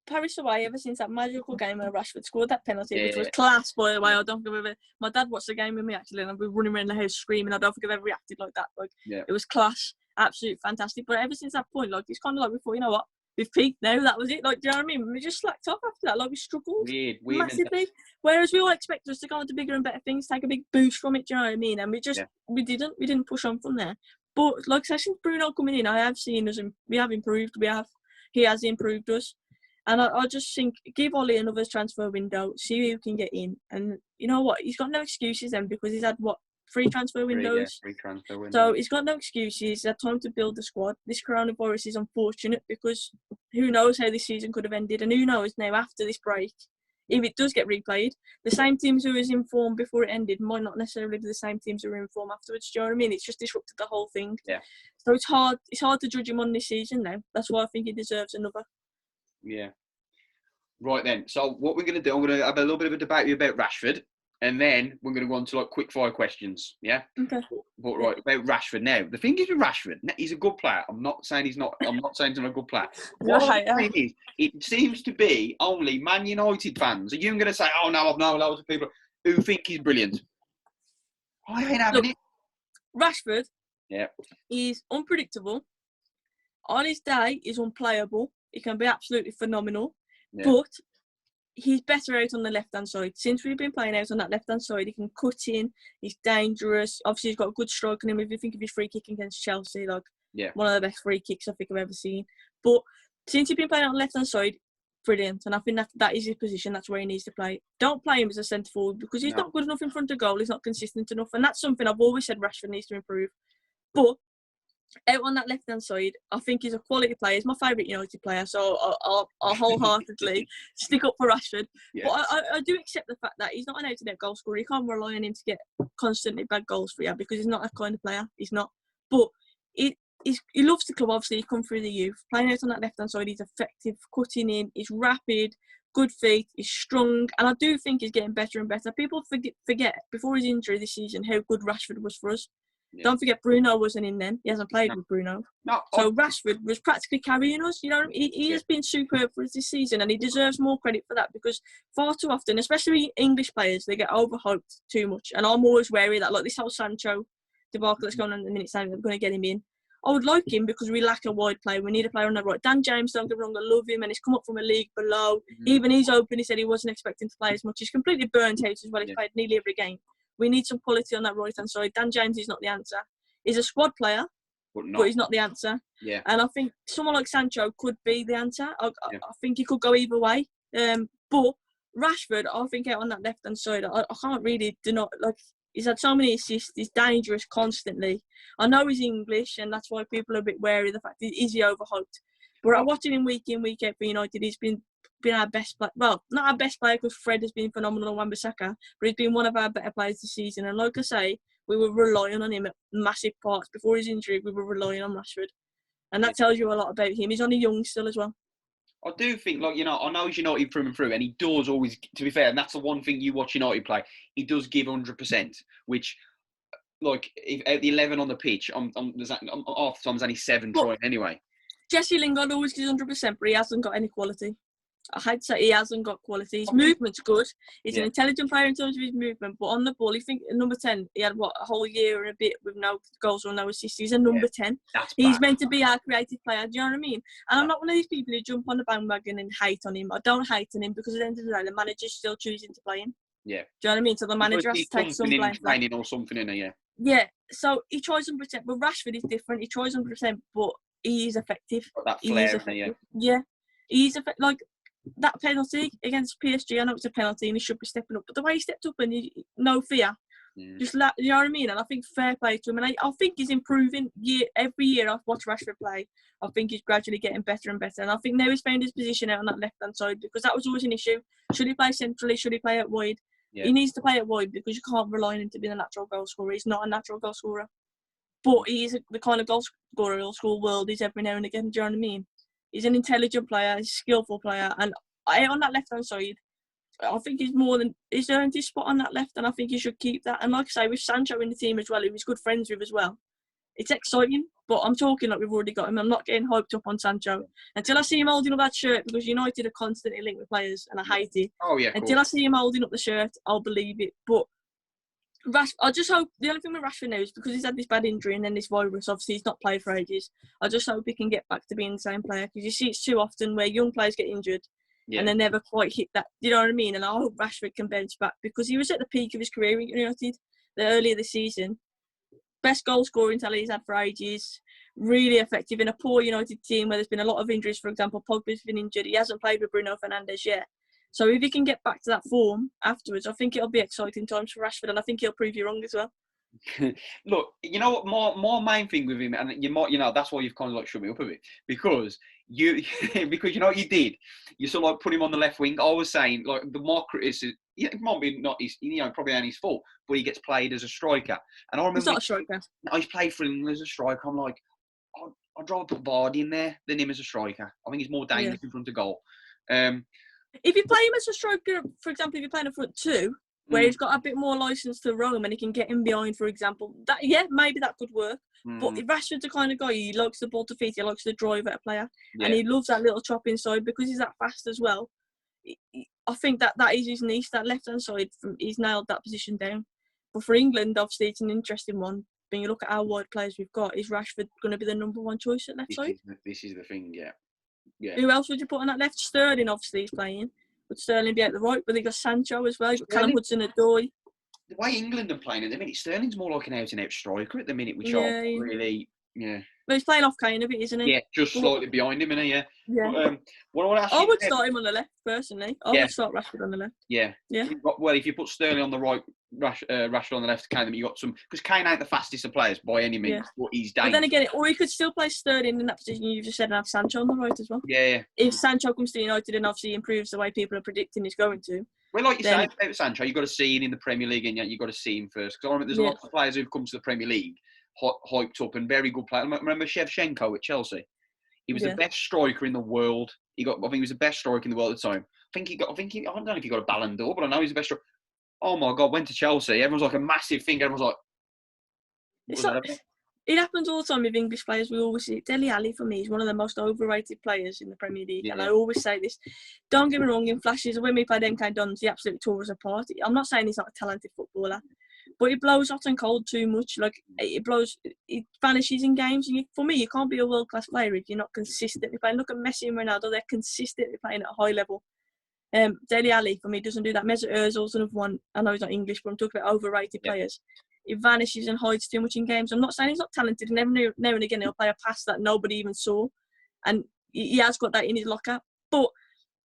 Paris away, ever since that magical game where Rashford scored that penalty, which was class, by the way. I don't think I've ever. My dad watched the game with me actually, and we were running around the house screaming. I don't think I've ever reacted like that. It was class, absolute fantastic. But ever since that point, it's kind of like we thought, you know what, we've peaked now. That was it. Do you know what I mean? We just slacked off after that. We struggled massively. Whereas we all expected us to go into bigger and better things, take a big boost from it. Do you know what I mean? And we didn't push on from there. But like I said, since Bruno coming in, I have seen us, we have improved. He has improved us, and I just think give Ollie another transfer window, see who can get in, and you know what, he's got no excuses then because he's had 3 transfer windows. 3 transfer windows. So he's got no excuses. He's had time to build the squad. This coronavirus is unfortunate because who knows how this season could have ended, and who knows now after this break. If it does get replayed, the same teams who was in form before it ended might not necessarily be the same teams who were in form afterwards. Do you know what I mean? It's just disrupted the whole thing. Yeah. So it's hard to judge him on this season now. That's why I think he deserves another. Yeah. Right then. So what we're going to do, I'm going to have a little bit of a debate with you about Rashford, and then we're going to go on to like quick fire questions. Yeah. Okay. But right about Rashford now. The thing is with Rashford, he's a good player. I'm not saying he's not. I'm not saying he's not a good player. What I'm saying is, it seems to be only Man United fans. Are you going to say, "Oh no, I've known loads of people who think he's brilliant"? I ain't having it. Rashford. Yeah. He's unpredictable. On his day, he's unplayable. He can be absolutely phenomenal, but he's better out on the left-hand side. Since we've been playing out on that left-hand side, he can cut in. He's dangerous. Obviously, he's got a good strike on him. If you think of his free kick against Chelsea, like one of the best free kicks I think I've ever seen. But since he's been playing on the left-hand side, brilliant. And I think that is his position. That's where he needs to play. Don't play him as a centre-forward because he's not good enough in front of goal. He's not consistent enough. And that's something I've always said Rashford needs to improve. But out on that left-hand side, I think he's a quality player. He's my favourite United player, so I'll wholeheartedly stick up for Rashford. Yes. But I do accept the fact that he's not an out-and-out goal scorer. You can't rely on him to get constantly bad goals for you because he's not that kind of player. He's not. But he loves the club, obviously. He's come through the youth. Playing out on that left-hand side, he's effective, cutting in, he's rapid, good feet, he's strong, and I do think he's getting better and better. People forget before his injury this season how good Rashford was for us. Yeah. Don't forget Bruno wasn't in then. He hasn't played with Bruno. No, so Rashford was practically carrying us. You know, he has been superb for us this season, and he deserves more credit for that because far too often, especially English players, they get overhyped too much. And I'm always wary of that. Like this whole Sancho debacle that's going on in the minute, saying I'm going to get him in. I would like him because we lack a wide player. We need a player on the right. Dan James, don't get me wrong, I love him, and he's come up from a league below. Even he's open. He said he wasn't expecting to play as much. He's completely burnt out as well. He's played nearly every game. We need some quality on that right-hand side. Dan James is not the answer. He's a squad player, but he's not the answer. Yeah. And I think someone like Sancho could be the answer. I think he could go either way. But Rashford, I think out on that left-hand side, I can't really deny. Like, he's had so many assists. He's dangerous constantly. I know he's English, and that's why people are a bit wary of the fact that is he overhyped. But watching him week in, week out for United, he's been our best player. Well, not our best player because Fred has been phenomenal on Wan-Bissaka, but he's been one of our better players this season. And like I say, we were relying on him at massive parts. Before his injury, we were relying on Rashford. And that tells you a lot about him. He's only young still as well. I do think, I know he's United through and through, and he does always, to be fair, and that's the one thing you watch United play, he does give 100%, which, if at the 11 on the pitch, half the time there's only 7 trying anyway. Jesse Lingard always gives 100%, but he hasn't got any quality. I hate to say he hasn't got quality. His movement's good. He's an intelligent player in terms of his movement, but on the ball, you think number 10, he had a whole year and a bit with no goals or no assists. He's a number 10. He's meant to be our creative player. Do you know what I mean? And I'm not one of these people who jump on the bandwagon and hate on him. I don't hate on him because at the end of the day, the manager's still choosing to play him. Yeah. Do you know what I mean? So the manager has to take some blame for that. Or something in it, Yeah. So he tries 100%, but Rashford is different. He tries 100%, but he is effective. That flair, Yeah. He's effective. Like, that penalty against PSG, I know it's a penalty and he should be stepping up, but the way he stepped up and no fear, just you know what I mean? And I think fair play to him, and I think he's improving every year. I've watched Rashford play. I think he's gradually getting better and better, and I think now he's found his position out on that left hand side because that was always an issue. Should he play centrally? Should he play out wide? Yeah. He needs to play out wide because you can't rely on him to be the natural goal scorer. He's not a natural goal scorer, but he's the kind of goal scorer he'll score worldies every now and again. Do you know what I mean? He's an intelligent player, he's a skillful player, and on that left-hand side, I think he's earned his spot on that left, and I think he should keep that. And like I say, with Sancho in the team as well, who he's good friends with as well, it's exciting, but I'm talking like we've already got him. I'm not getting hyped up on Sancho. Until I see him holding up that shirt, because United are constantly linked with players, and I hate it. Oh, yeah, Until I see him holding up the shirt, I'll believe it. But I just hope, the only thing with Rashford now is because he's had this bad injury and then this virus, obviously he's not played for ages, I just hope he can get back to being the same player, because you see it's too often where young players get injured and they never quite hit that, you know what I mean? And I hope Rashford can bounce back, because he was at the peak of his career at United earlier this season. Best goal scoring tally he's had for ages, really effective in a poor United team where there's been a lot of injuries. For example, Pogba's been injured, he hasn't played with Bruno Fernandes yet. So if he can get back to that form afterwards, I think it'll be exciting times for Rashford, and I think he'll prove you wrong as well. Look, you know what? More main thing with him, and that's why you've kind of like shut me up a bit, because you know what you did. You sort of like put him on the left wing. I was saying like the more criticism, it might be not his, probably only his fault, but he gets played as a striker. And I remember he's not a striker. He's played for him as a striker. I'm like, I'd rather put Vardy in there than him as a striker. I think he's more dangerous in front of goal. If you play him as a striker, for example, if you're playing a front two, where he's got a bit more license to roam and he can get in behind, for example, that maybe that could work. But if Rashford's the kind of guy, he likes the ball to feet, he likes to drive at a player, and he loves that little chop inside because he's that fast as well. I think that is his niche, that left-hand side. He's nailed that position down. But for England, obviously, it's an interesting one. When you look at how wide players we've got, is Rashford going to be the number one choice at left side? This is the thing, yeah. Who else would you put on that left? Sterling, obviously, is playing. Would Sterling be at the right? But they got Sancho as well. You've got Callum Hudson-Odoi. The way England are playing at the minute, Sterling's more like an out-and-out striker at the minute, which are really, But he's playing off Kane a bit, isn't he? Yeah, just slightly behind him, isn't he? Yeah. But, what I want to ask I you would start him on the left, personally. I would start Rashford on the left. Yeah. Well, if you put Sterling on the right, Rashford on the left, Kane, then you got some... Because Kane ain't the fastest of players by any means, but he's dangerous. But then again, or he could still play Sterling in that position you just said and have Sancho on the right as well. Yeah. If Sancho comes to United and obviously improves the way people are predicting he's going to. Well, like you say about Sancho, you've got to see him in the Premier League and you've got to see him first. Because I remember there's a lot of players who've come to the Premier League hyped up and very good players. I remember Shevchenko at Chelsea. He was the best striker in the world. I think he was the best striker in the world at the time. I don't know if he got a Ballon d'Or, but I know he's the best striker. Oh my God, went to Chelsea. Everyone's like a massive thing. Everyone's like... It happens all the time with English players. We always see it. Dele Alli, for me, is one of the most overrated players in the Premier League. Yeah. And I always say this. Don't get me wrong, in flashes, when we played MK Dons, he absolutely tore us apart. I'm not saying he's not a talented footballer, but he blows hot and cold too much. Like, it vanishes in games. And for me, you can't be a world-class player if you're not consistently playing. Look at Messi and Ronaldo. They're consistently playing at a high level. Dele Alli, for me, doesn't do that. Mesut Ozil's another one. I know he's not English, but I'm talking about overrated players. He vanishes and hides too much in games. I'm not saying he's not talented. Now and again, he'll play a pass that nobody even saw. And he has got that in his locker. But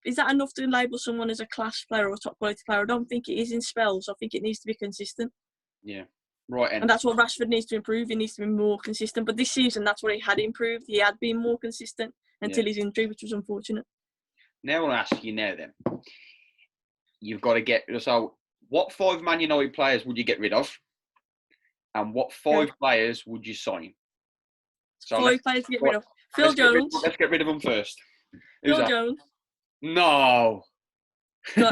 is that enough to label someone as a class player or a top quality player? I don't think it is in spells. I think it needs to be consistent. Yeah, right. And that's what Rashford needs to improve. He needs to be more consistent. But this season, that's what he had improved. He had been more consistent until his injury, which was unfortunate. Now I want to ask you now then. You've got to get... So, what 5 Man United players would you get rid of? And what 5 players would you sign? So 5 players to get rid of. Phil Jones. Let's get rid of them first. Phil Jones. No. You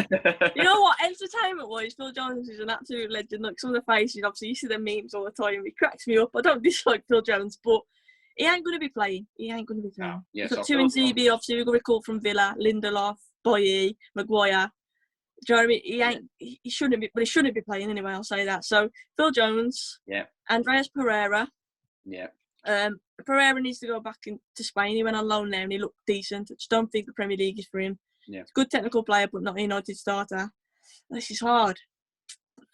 know what? Entertainment-wise, Phil Jones is an absolute legend. Like, some of the faces, obviously, you see the memes all the time. He cracks me up. I don't dislike Phil Jones, but he ain't going to be playing. No. Yeah, we've got 2 in ZB, obviously. We've got a recall from Villa, Lindelof, Boye, Maguire. Do you know what I mean? He shouldn't be, but he shouldn't be playing anyway, I'll say that. So, Phil Jones. Yeah. Andreas Pereira. Yeah. Pereira needs to go back to Spain. He went on loan now and he looked decent. I just don't think the Premier League is for him. Yeah. Good technical player, but not a United starter. This is hard.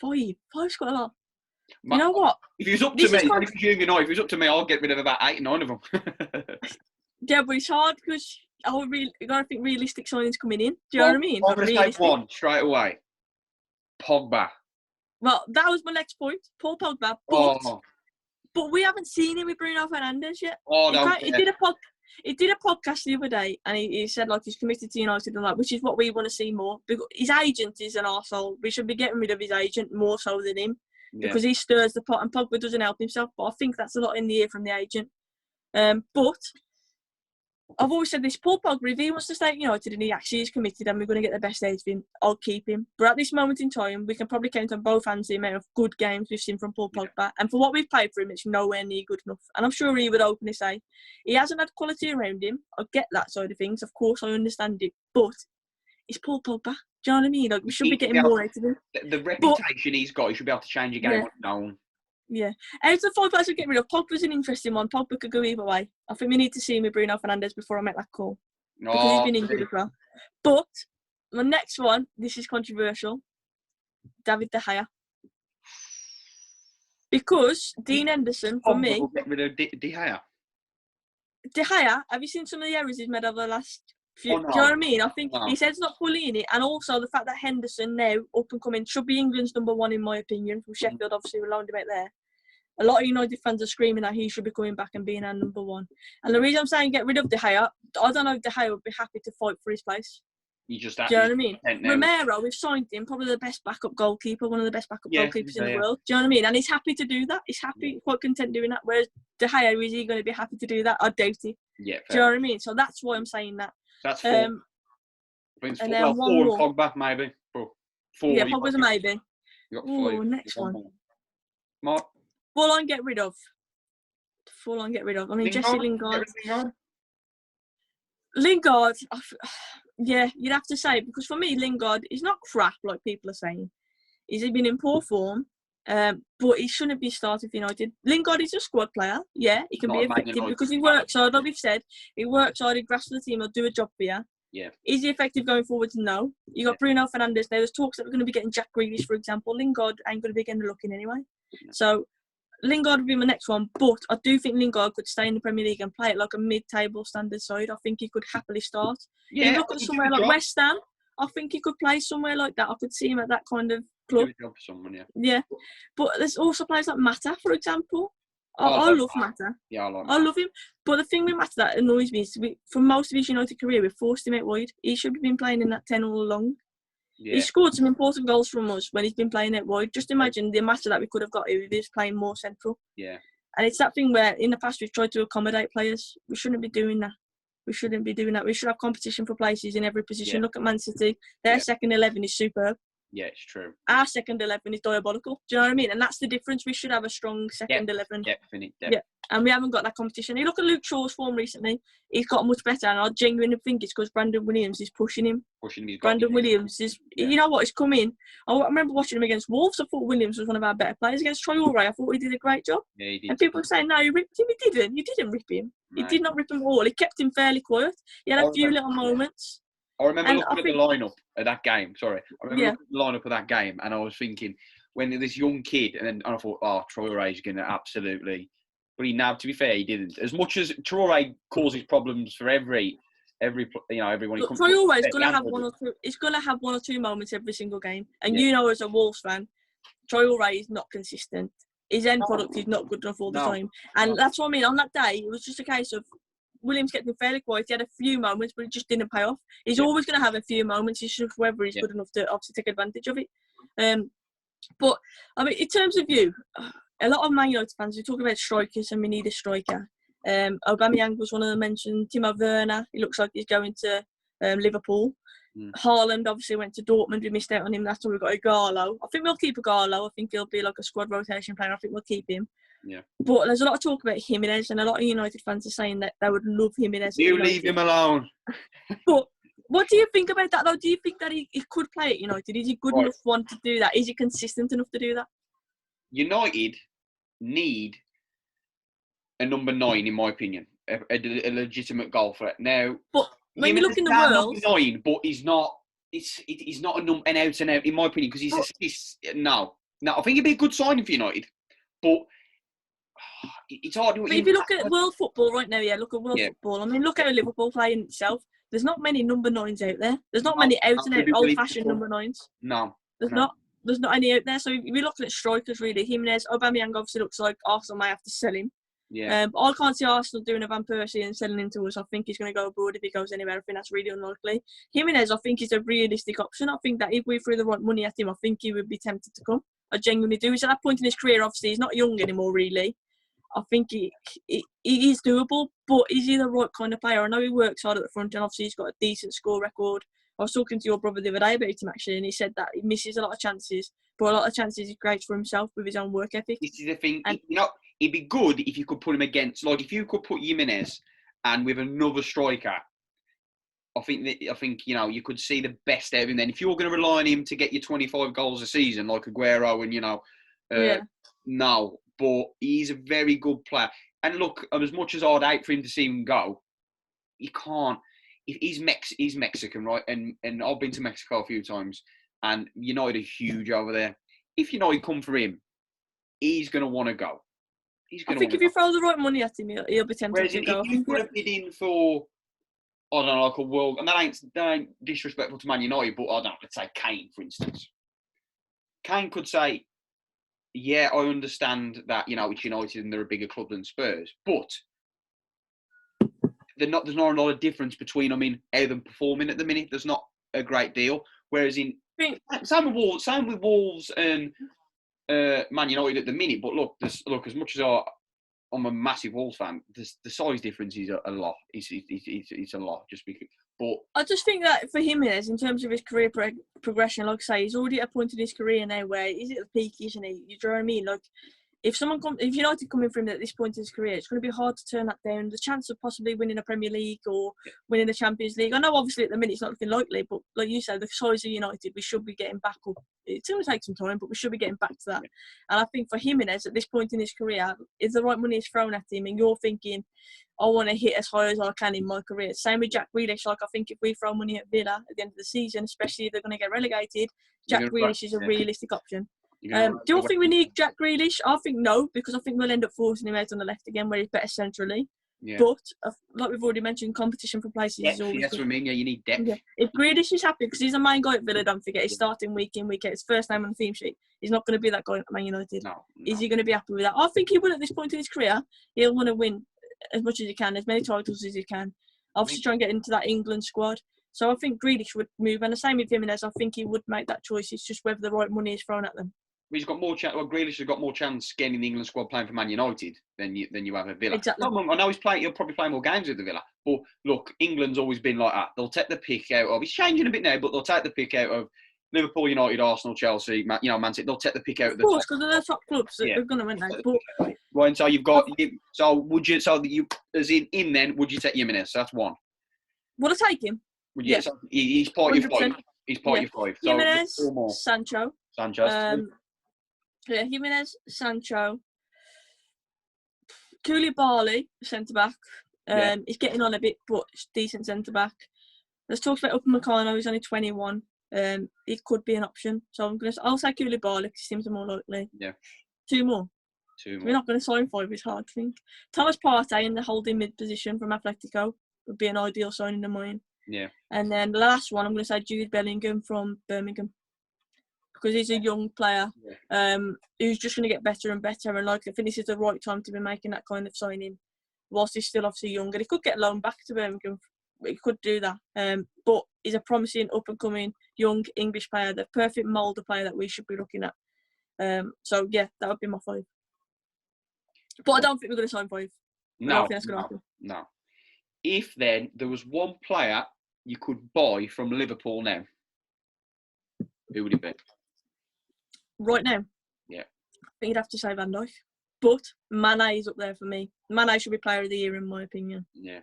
5's got a lot. You know what? If it was up to me, if it was up to me, I'll get rid of about 8 or 9 of them. Yeah, but it's hard because you got to think realistic signings coming in. Do you know what I mean? I'm going to say one straight away. Pogba. Well, that was my next point. Paul Pogba. But we haven't seen him with Bruno Fernandes yet. Oh, no. He did a podcast the other day and he said like he's committed to United and like, which is what we want to see more. Because his agent is an arsehole. We should be getting rid of his agent more so than him. Yeah. Because he stirs the pot and Pogba doesn't help himself. But I think that's a lot in the air from the agent. But I've always said this, Paul Pogba, if he wants to stay at United and he actually is committed and we're going to get the best out of him, I'll keep him. But at this moment in time, we can probably count on both hands the amount of good games we've seen from Paul Pogba. Yeah. And for what we've played for him, it's nowhere near good enough. And I'm sure he would openly say, he hasn't had quality around him. I get that side of things. Of course, I understand it. But it's Paul Pogba. Do you know what I mean? Like, we should be getting more out of him. The reputation he's got, he should be able to change a game on his own. Yeah. Out of the 5 players we get rid of, Pogba's an interesting one. Pogba could go either way. I think we need to see him with Bruno Fernandes before I make that call. Because he's been injured as well. But my next one, this is controversial. David De Gea. Because Dean Henderson, for me... We'll get rid of De Gea. De Gea, have you seen some of the errors he's made over the last few... Do you know what I mean? I think his head's not fully in it. And also the fact that Henderson now, up and coming, should be England's number 1 in my opinion. From Sheffield, obviously, we're loaned him out there. A lot of United fans are screaming that he should be coming back and being our number 1. And the reason I'm saying get rid of De Gea, I don't know if De Gea would be happy to fight for his place. You just do you know what I mean? Romero, we've signed him, probably the best backup goalkeeper, one of the best backup goalkeepers in the world. Do you know what I mean? And he's happy to do that. He's happy, quite content doing that. Whereas De Gea, is he going to be happy to do that? I doubt it. Yeah. Do you know what I mean? So that's why I'm saying that. That's 4. I think it's And four, then well, one 4 and more. Pogba, maybe. But 4, Yeah, you got, Pogba's a maybe. you got 5. Oh, next one. More. Mark? Full on get rid of. Full on get rid of. I mean, Jesse Lingard. Lingard? Lingard, yeah, you'd have to say, because for me, Lingard is not crap like people are saying. He's been in poor form, but he shouldn't be starting for United. Lingard is a squad player, yeah, he can be effective because he works hard, like we've said. He works hard, he grasps the team, he'll do a job for you. Yeah. Is he effective going forwards? No. You got Bruno Fernandes there. There's talks that we're going to be getting Jack Grealish, for example. Lingard ain't going to be getting a look in anyway. Yeah. So Lingard would be my next one, but I do think Lingard could stay in the Premier League and play it like a mid-table standard side. I think he could happily start. Yeah, if you look at somewhere like West Ham, I think he could play somewhere like that. I could see him at that kind of club. Do a job for someone, yeah. Yeah, but there's also players like Mata, for example. I love Mata. Yeah, I like Mata. I love him. But the thing with Mata that annoys me is for most of his United career, we forced him out wide. He should have been playing in that 10 all along. Yeah. He scored some important goals from us when he's been playing out wide. Just imagine the Mata that we could have got if he was playing more central. Yeah. And it's that thing where in the past we've tried to accommodate players. We shouldn't be doing that. We shouldn't be doing that. We should have competition for places in every position. Yeah. Look at Man City. Their second 11 is superb. Yeah, it's true. Our second 11 is diabolical. Do you know what I mean? And that's the difference. We should have a strong second 11. Yeah. And we haven't got that competition. You look at Luke Shaw's form recently. He's got much better. And I genuinely think it's because Brandon Williams is pushing him. Brandon Williams is, you know what, he's come in. I remember watching him against Wolves. I thought Williams was one of our better players. Against Traore, I thought he did a great job. Yeah, he did. And people were saying, no, you ripped him. He didn't. You didn't rip him. No. He did not rip him at all. He kept him fairly quiet. He had a few little moments. I remember looking at the lineup of that game. Sorry. I remember looking at the lineup of that game and I was thinking, when this young kid, and I thought, Traore is going to absolutely... But to be fair, he didn't. As much as Traore causes problems for everyone. Look, Traore is going to have one or two. He's going to have one or two moments every single game. And you know, as a Wolves fan, Traore is not consistent. His end product is not good enough all the time. And that's what I mean. On that day, it was just a case of Williams kept him fairly quiet. He had a few moments, but it just didn't pay off. He's always going to have a few moments. It's just whether he's good enough to obviously take advantage of it. But I mean, in terms of you, a lot of Man United fans, we talk about strikers and we need a striker. Aubameyang was one of them mentioned. Timo Werner, he looks like he's going to Liverpool. Haaland obviously went to Dortmund. We missed out on him. That's why we got Ighalo. I think we'll keep Ighalo. I think he'll be like a squad rotation player. I think we'll keep him. Yeah. But there's a lot of talk about Jimenez, and a lot of United fans are saying that they would love Jimenez. You leave him alone. But what do you think about that, though? Do you think that he could play at United? Is he good enough one to do that? Is he consistent enough to do that? United need a number 9, in my opinion, a legitimate goal threat. Now, but when you look in the world, number 9, but he's not. He's not an out and out, in my opinion, because he's no. I think he'd be a good signing for United, but. It's hard. But if you look at world football right now, look at world football. I mean, look at Liverpool playing itself. There's not many number 9s out there. There's not many out and out old-fashioned number 9s. No. There's not any out there. So if we're looking at strikers, really, Jimenez, Aubameyang obviously looks like Arsenal may have to sell him. Yeah. But I can't see Arsenal doing a Van Persie and selling him to us. I think he's going to go abroad if he goes anywhere. I think that's really unlikely. Jimenez, I think, is a realistic option. I think that if we threw the right money at him, I think he would be tempted to come. I genuinely do. He's at that point in his career, obviously, he's not young anymore, really. I think he is doable, but is he the right kind of player? I know he works hard at the front and obviously he's got a decent score record. I was talking to your brother the other day about him actually, and he said that he misses a lot of chances, but a lot of chances he creates for himself with his own work ethic. This is the thing, it'd be good if you could put him against, like if you could put Jimenez and with another striker, I think you could see the best out of him then. If you're going to rely on him to get you 25 goals a season, like Aguero and, no. But he's a very good player. And look, as much as I'd hate for him to see him go, you can't. If he's Mexican, right? And I've been to Mexico a few times, and United are huge over there. If United come for him, he's going to want to go. I think if you throw the right money at him, he'll be tempted to go. If you put a bid in for, I don't know, like a world, and that ain't disrespectful to Man United, but I don't know, let's say Kane, for instance. Kane could say, yeah, I understand that, it's United and they're a bigger club than Spurs, but there's not a lot of difference between, how they're performing at the minute. There's not a great deal. Whereas same with Wolves and Man United at the minute, but look, as much as I'm a massive Wolves fan, the size difference is a lot. It's a lot, just because But I just think that for Jimenez, in terms of his career progression, like I say, he's already at a point in his career now where he's at the peak, isn't he? You know what I mean? Like, if United come in for him at this point in his career, it's going to be hard to turn that down. The chance of possibly winning a Premier League or winning the Champions League, I know obviously at the minute it's not looking likely, but like you said, the size of United, we should be getting back up. It's going to take some time, but we should be getting back to that. And I think for Jimenez at this point in his career, if the right money is thrown at him and you're thinking, I want to hit as high as I can in my career. Same with Jack Grealish. Like, I think if we throw money at Villa at the end of the season, especially if they're going to get relegated, Jack Grealish is a realistic option. Do you think we need Jack Grealish? I think no, because I think we'll end up forcing him out on the left again where he's better centrally. Yeah. But, like we've already mentioned, competition for places is always that's what I mean. Yeah, you need depth. Yeah. If Grealish is happy, because he's a main guy at Villa, don't forget, he's starting week in, week out. His first name on the theme sheet. He's not going to be that guy at Man United. No. Is he going to be happy with that? I think he will at this point in his career. He'll want to win as much as he can, as many titles as he can. Obviously, try and get into that England squad. So I think Grealish would move, and the same with Jimenez. I think he would make that choice. It's just whether the right money is thrown at them. He's got more chance. Well, Grealish has got more chance getting in the England squad playing for Man United than you have at Villa. Exactly. I know he'll probably play more games with the Villa. But look, England's always been like that. They'll take the pick out of. He's changing a bit now, but they'll take the pick out of Liverpool, United, Arsenal, Chelsea. Man City. They'll take the pick out of the. Of course, because they're the top clubs. They're going to win now. But right, and so you've got. So would you? So you as in then? Would you take Jimenez? So that's one. Would I take him? Would you? Yeah. So he's part of your five. He's part of your five. So Jimenez, Sancho. Yeah, Jimenez, Sancho, Koulibaly, centre back. He's getting on a bit, but decent centre back. Let's talk about Upamecano. He's only 21. It could be an option. So I'll say Koulibaly because he seems more likely. Yeah. Two more. We're not going to sign 5. It's hard to think. Thomas Partey in the holding mid position from Atletico would be an ideal signing of mine. Yeah. And then the last one, I'm going to say Jude Bellingham from Birmingham. Because he's a young player who's just going to get better and better. And I think this is the right time to be making that kind of signing, whilst he's still obviously young. And he could get loaned back to Birmingham. He could do that. But he's a promising, up-and-coming, young English player, the perfect mould of player that we should be looking at. So, yeah, that would be my 5. But I don't think we're going to sign 5. No, I don't think that's going to happen. No. If then there was one player you could buy from Liverpool now, who would it be? Right now? Yeah. I think you'd have to say Van Dijk. But Mane is up there for me. Mane should be player of the year in my opinion. Yeah.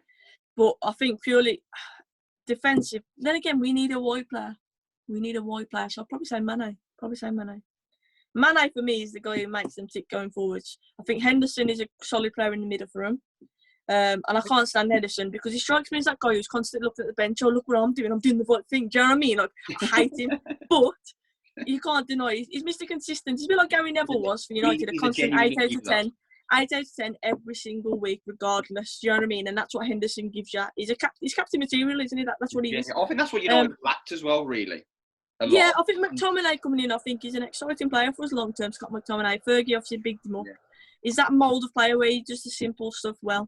But I think purely defensive. Then again, we need a wide player. So I'll probably say Mane. Mane for me is the guy who makes them tick going forwards. I think Henderson is a solid player in the middle for him. And I can't stand Henderson because he strikes me as that guy who's constantly looking at the bench. Oh, look what I'm doing the right thing. Do you know what I mean? Like, I hate him. But you can't deny he's Mr. Consistent. He's a bit like Gary Neville was for United, a constant 8 out of 10. 8 out of 10 every single week, regardless. Do you know what I mean? And that's what Henderson gives you. He's captain material, isn't he? That's what he is. I think that's what United lacked as well, really. Yeah, I think McTominay coming in, I think he's an exciting player for us long term, Scott McTominay. Fergie obviously bigged him up. Yeah. He's that mould of player where he does the simple stuff well.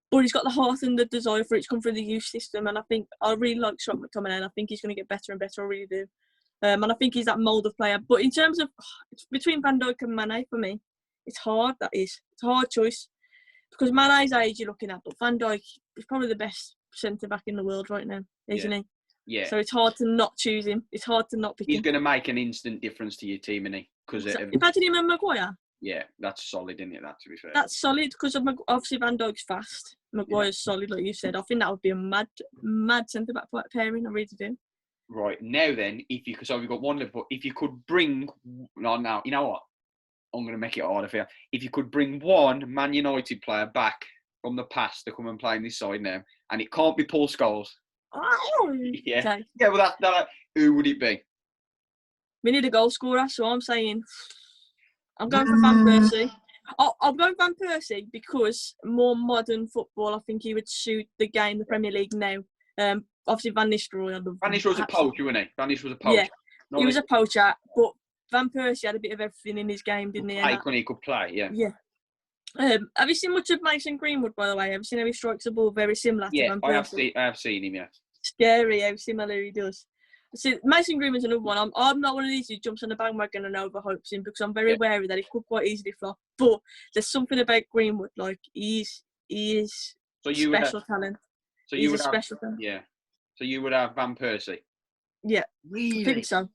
But he's got the heart and the desire for it to come through the youth system. And I think I really like Scott McTominay, and I think he's going to get better and better. I really do. And I think he's that mould of player. But in terms of between Van Dijk and Mane, for me, it's hard. That is, it's a hard choice because Mane's age you're looking at, but Van Dijk is probably the best centre back in the world right now, isn't he? Yeah. So it's hard to not choose him. It's hard to not pick him. He's going to make an instant difference to your team, isn't he? Because imagine him and Maguire. Yeah, that's solid, isn't it? That, to be fair. That's solid because obviously Van Dijk's fast. Maguire's solid, like you said. I think that would be a mad centre back pairing. I really do. Right now, then, so we've got one Liverpool. If you could bring, now, you know what? I'm going to make it harder for you. If you could bring one Man United player back from the past to come and play in this side now, and it can't be Paul Scholes. Oh, yeah. Okay. Yeah, well, that who would it be? We need a goal scorer, so I'm saying I'm going for Van Persie. I'm going Van Persie because more modern football, I think he would suit the game, the Premier League now. Obviously, Van Nistelrooy, I love Van Nistelrooy was a poacher, wasn't he? Van Nistelrooy was a poacher. Yeah, he was a poacher, but Van Persie had a bit of everything in his game, didn't he? He could play, yeah. Yeah. Have you seen much of Mason Greenwood, by the way? Have you seen how he strikes the ball very similar to Van Persie? I have seen him, yeah. Scary how similar he does. See, Mason Greenwood's another one. I'm not one of these who jumps on the bandwagon and overhopes him because I'm very wary that he could quite easily flop. But there's something about Greenwood, like he is special talent. So he's a special talent. Yeah. So you would have Van Persie? Yeah. Really? I think so.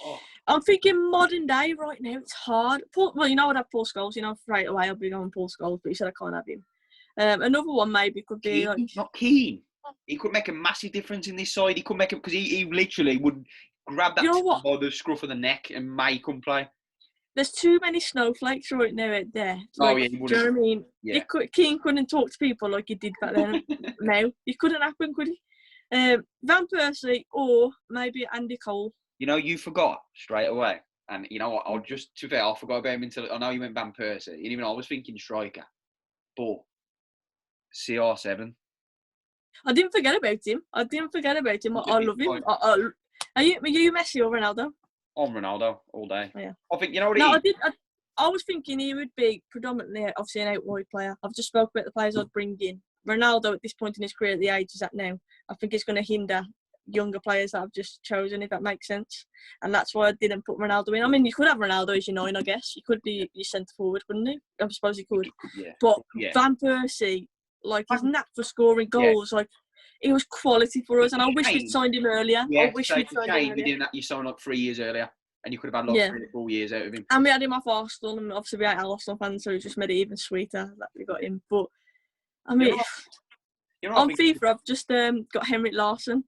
Oh. I'm thinking modern day right now, it's hard. Well, you know, I'd have Paul Scholes, you know, straight away I'll be going Paul Scholes, but you said I can't have him. Another one maybe could be Keane? like... Not Keane. He could make a massive difference in this side. He could make it, because he literally would grab that You know what? by the scruff of the neck and make him play. There's too many snowflakes right now out there. Oh, Like, yeah, do you know what I mean? Yeah. Keane couldn't talk to people like he did back then. Now, it couldn't happen, could he? Van Persie or maybe Andy Cole. You know, you forgot straight away. And you know what? I'll just, to be fair, I forgot about him until I know you went Van Persie. And even I was thinking striker. But CR7. I didn't forget about him. I love him. Are you Messi or Ronaldo? I'm Ronaldo all day. Yeah. I think, you know what No, I was thinking he would be predominantly, obviously, an out-wide player. I've just spoke about the players I'd bring in. Ronaldo, at this point in his career, at the age he's at now, I think it's going to hinder younger players that I've just chosen, if that makes sense. And that's why I didn't put Ronaldo in. I mean, you could have Ronaldo as your 9, I guess. He could be your centre-forward, couldn't he? I suppose he could. Yeah. But yeah. Van Persie, like, his knack for scoring goals, like, he was quality for us. And I wish we'd signed him earlier. Yeah, I wish we'd signed him earlier. You didn't. You signed like 3 years earlier. And you could have had like 3 or 4 years out of him. And we had him off Arsenal, and obviously we had Arsenal fans, so it just made it even sweeter that we got him. But, I mean, on FIFA, I've just got Henrik Larsson,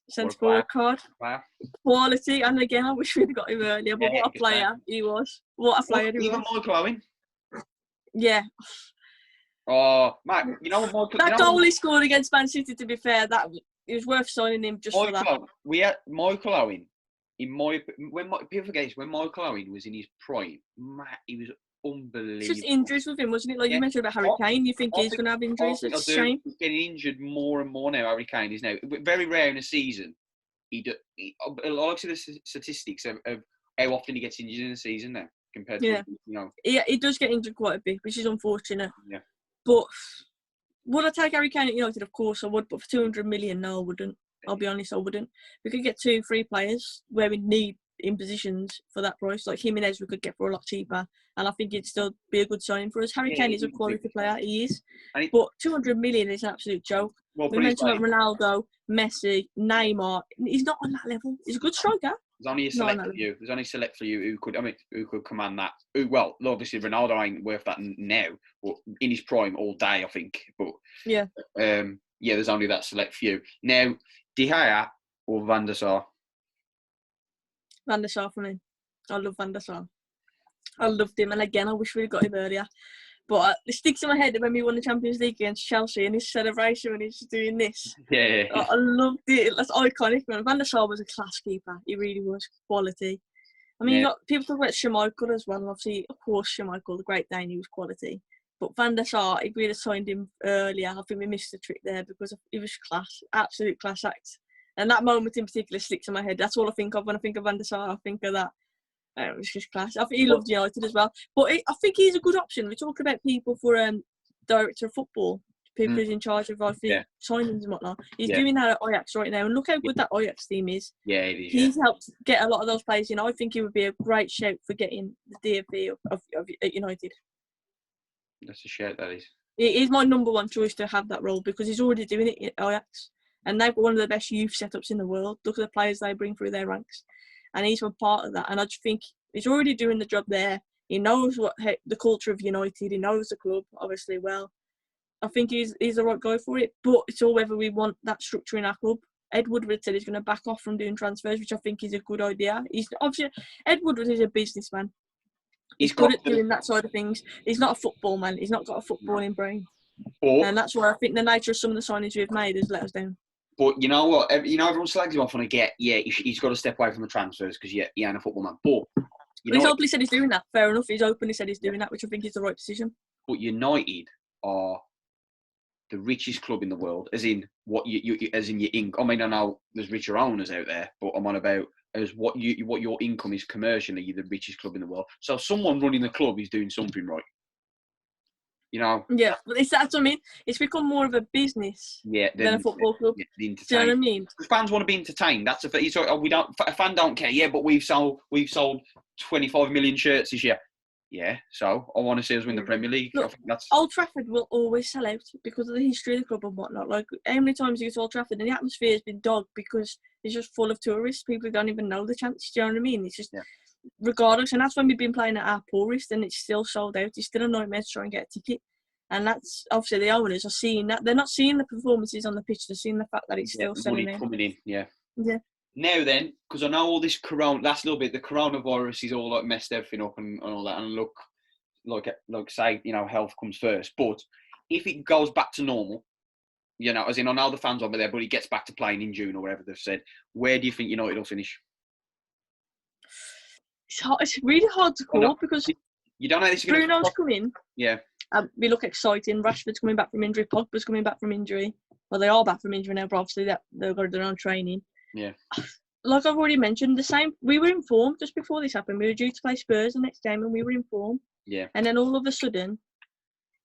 centre-forward card. Wow. Quality, and again, I wish we'd got him earlier, but what a player he was. What a player he was. Even Michael Owen? Yeah. Oh, Matt, you know what Michael... That goal he scored against Man City, to be fair, it was worth signing him just for that. We had Michael Owen. When Michael Owen was in his prime, Matt, he was unbelievable. It's just injuries with him, wasn't it? Like you mentioned about Harry Kane, you think he's going to have injuries? It's a shame. He's getting injured more and more now. Harry Kane is now very rare in a season. I like to see the statistics of how often he gets injured in a season now compared to you know. Yeah, he does get injured quite a bit, which is unfortunate. Yeah. But would I take Harry Kane at United? Of course I would, but for 200 million, no, I wouldn't. I'll be honest, I wouldn't. We could get 2-3 players where we need in positions for that price. Like Jimenez, we could get for a lot cheaper, and I think it'd still be a good signing for us. Harry Kane is a quality player, he is. But 200 million is an absolute joke. Well, we mentioned like Ronaldo, Messi, Neymar. He's not on that level. He's a good striker. There's only a select few. There's only a select few who could command that. Well, obviously Ronaldo ain't worth that now, but in his prime all day, I think. But yeah, there's only that select few now. De Gea or Van der Sar? Van der Sar for me. I love Van der Sar. I loved him, and again, I wish we'd got him earlier. But it sticks in my head that when we won the Champions League against Chelsea and his celebration when he's doing this. Yeah. I loved it. That's iconic, man. Van der Sar was a class keeper. He really was. Quality. I mean, you got people talk about Schmeichel as well. And obviously, of course, Schmeichel, the Great Dane, he was quality. But Van der Sar, if we'd have signed him earlier, I think we missed the trick there because he was class. Absolute class act. And that moment in particular sticks in my head. That's all I think of when I think of Van der Sar. I think of that. It was just class. I think he loved United as well. But I think he's a good option. We talk about people for director of football, people who's in charge of signings and whatnot. He's doing that at Ajax right now. And look how good that Ajax team is. Yeah, it is. He's helped get a lot of those players in. I think he would be a great shout for getting the DFB at United. That's a shout, that is. He's my number one choice to have that role because he's already doing it at Ajax. And they've got one of the best youth setups in the world. Look at the players they bring through their ranks. And he's one part of that. And I just think he's already doing the job there. He knows the culture of United. He knows the club, obviously, well. I think he's the right guy for it. But it's all whether we want that structure in our club. Ed Woodward said he's going to back off from doing transfers, which I think is a good idea. Ed Woodward is a businessman. He's good at doing that side of things. He's not a football man. He's not got a footballing brain. And that's where I think the nature of some of the signings we've made has let us down. But you know what? Everyone slags him off and he's got to step away from the transfers because he ain't a football man. But he's openly said he's doing that. Fair enough. He's openly said he's doing that, which I think is the right decision. But United are the richest club in the world, as in what as in your income. I mean, I know there's richer owners out there, but I'm on about as what your income is commercially. You're the richest club in the world. So someone running the club is doing something right. You know? Yeah, but that's what I mean. It's become more of a business than a football club. Yeah, do you know what I mean? Fans want to be entertained. That's a fan don't care. Yeah, but we've sold 25 million shirts this year. Yeah, so I want to see us win the Premier League. Look, I think that's Old Trafford will always sell out because of the history of the club and whatnot. Like, how many times you go to Old Trafford and the atmosphere has been dogged because it's just full of tourists, people who don't even know the chance. Do you know what I mean? It's just, regardless, and that's when we've been playing at our poorest and it's still sold out. It's still a nightmare to try and get a ticket. And that's, obviously, the owners are seeing that. They're not seeing the performances on the pitch, they're seeing the fact that it's still selling out. coming in, yeah. Yeah. Now then, because I know all this last little bit, the coronavirus is all like messed everything up and all that, and look, like say, you know, health comes first. But if it goes back to normal, you know, as in I know the fans over there, but it gets back to playing in June or whatever they've said, where do you think United will finish? It's really hard to call because you don't know this is going to Bruno's coming. Yeah. We look exciting. Rashford's coming back from injury. Pogba's coming back from injury. Well, they are back from injury now, but obviously they've got their own training. Yeah. Like I've already mentioned, the same. We were informed just before this happened. We were due to play Spurs the next game, and we were informed. Yeah. And then all of a sudden,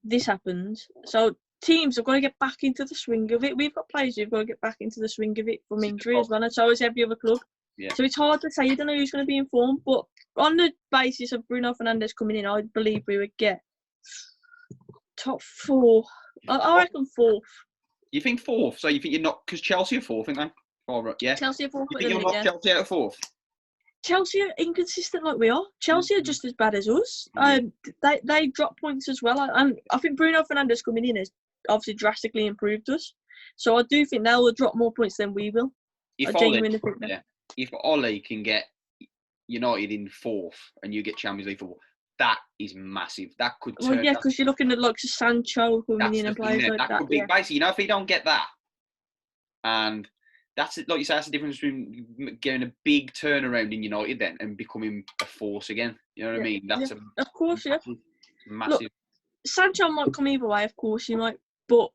this happens. So teams have got to get back into the swing of it. We've got players who've got to get back into the swing of it from injury as well, and so is every other club. Yeah. So it's hard to say. You don't know who's going to be informed, but on the basis of Bruno Fernandes coming in, I believe we would get top 4. I reckon 4th. You think 4th? So you think you're not, because Chelsea are 4th, aren't they? Oh, right, yeah. Chelsea are 4th. You think you'll knock Chelsea out of 4th? Chelsea are inconsistent like we are. Chelsea are just as bad as us. They drop points as well. And I think Bruno Fernandes coming in has obviously drastically improved us. So I do think they'll drop more points than we will. If Ole can get United in 4th and you get Champions League football, that is massive. That could turn. Well, yeah, because you're looking at like Sancho coming in and players like that. That could be basically, you know, if he don't get that, and that's like you say, that's the difference between getting a big turnaround in United then and becoming a force again. You know what I mean? That's of course, massive. Look, Sancho might come either way, of course, he might, but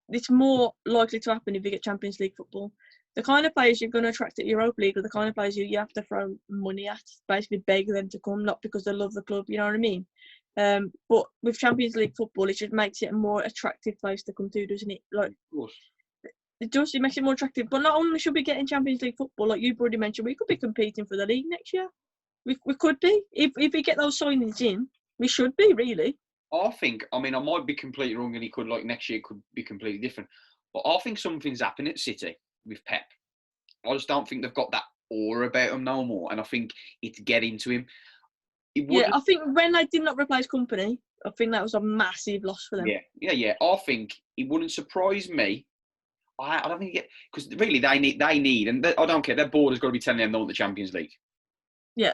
it's more likely to happen if you get Champions League football. The kind of players you're going to attract at Europa League are the kind of players you have to throw money at, basically beg them to come, not because they love the club, you know what I mean? But with Champions League football, it just makes it a more attractive place to come to, doesn't it? Like, of course. It makes it more attractive. But not only should we get in Champions League football, like you've already mentioned, we could be competing for the league next year. We could be. If we get those signings in, we should be, really. I mean, I might be completely wrong and he could, like, next year could be completely different. But I think something's happened at City with Pep. I just don't think they've got that aura about him no more. And I think it's getting to him. I think when they did not replace Company, I think that was a massive loss for them. Yeah. I think it wouldn't surprise me. I don't think because really they need, and I don't care. Their board has got to be telling them they want the Champions League. Yeah.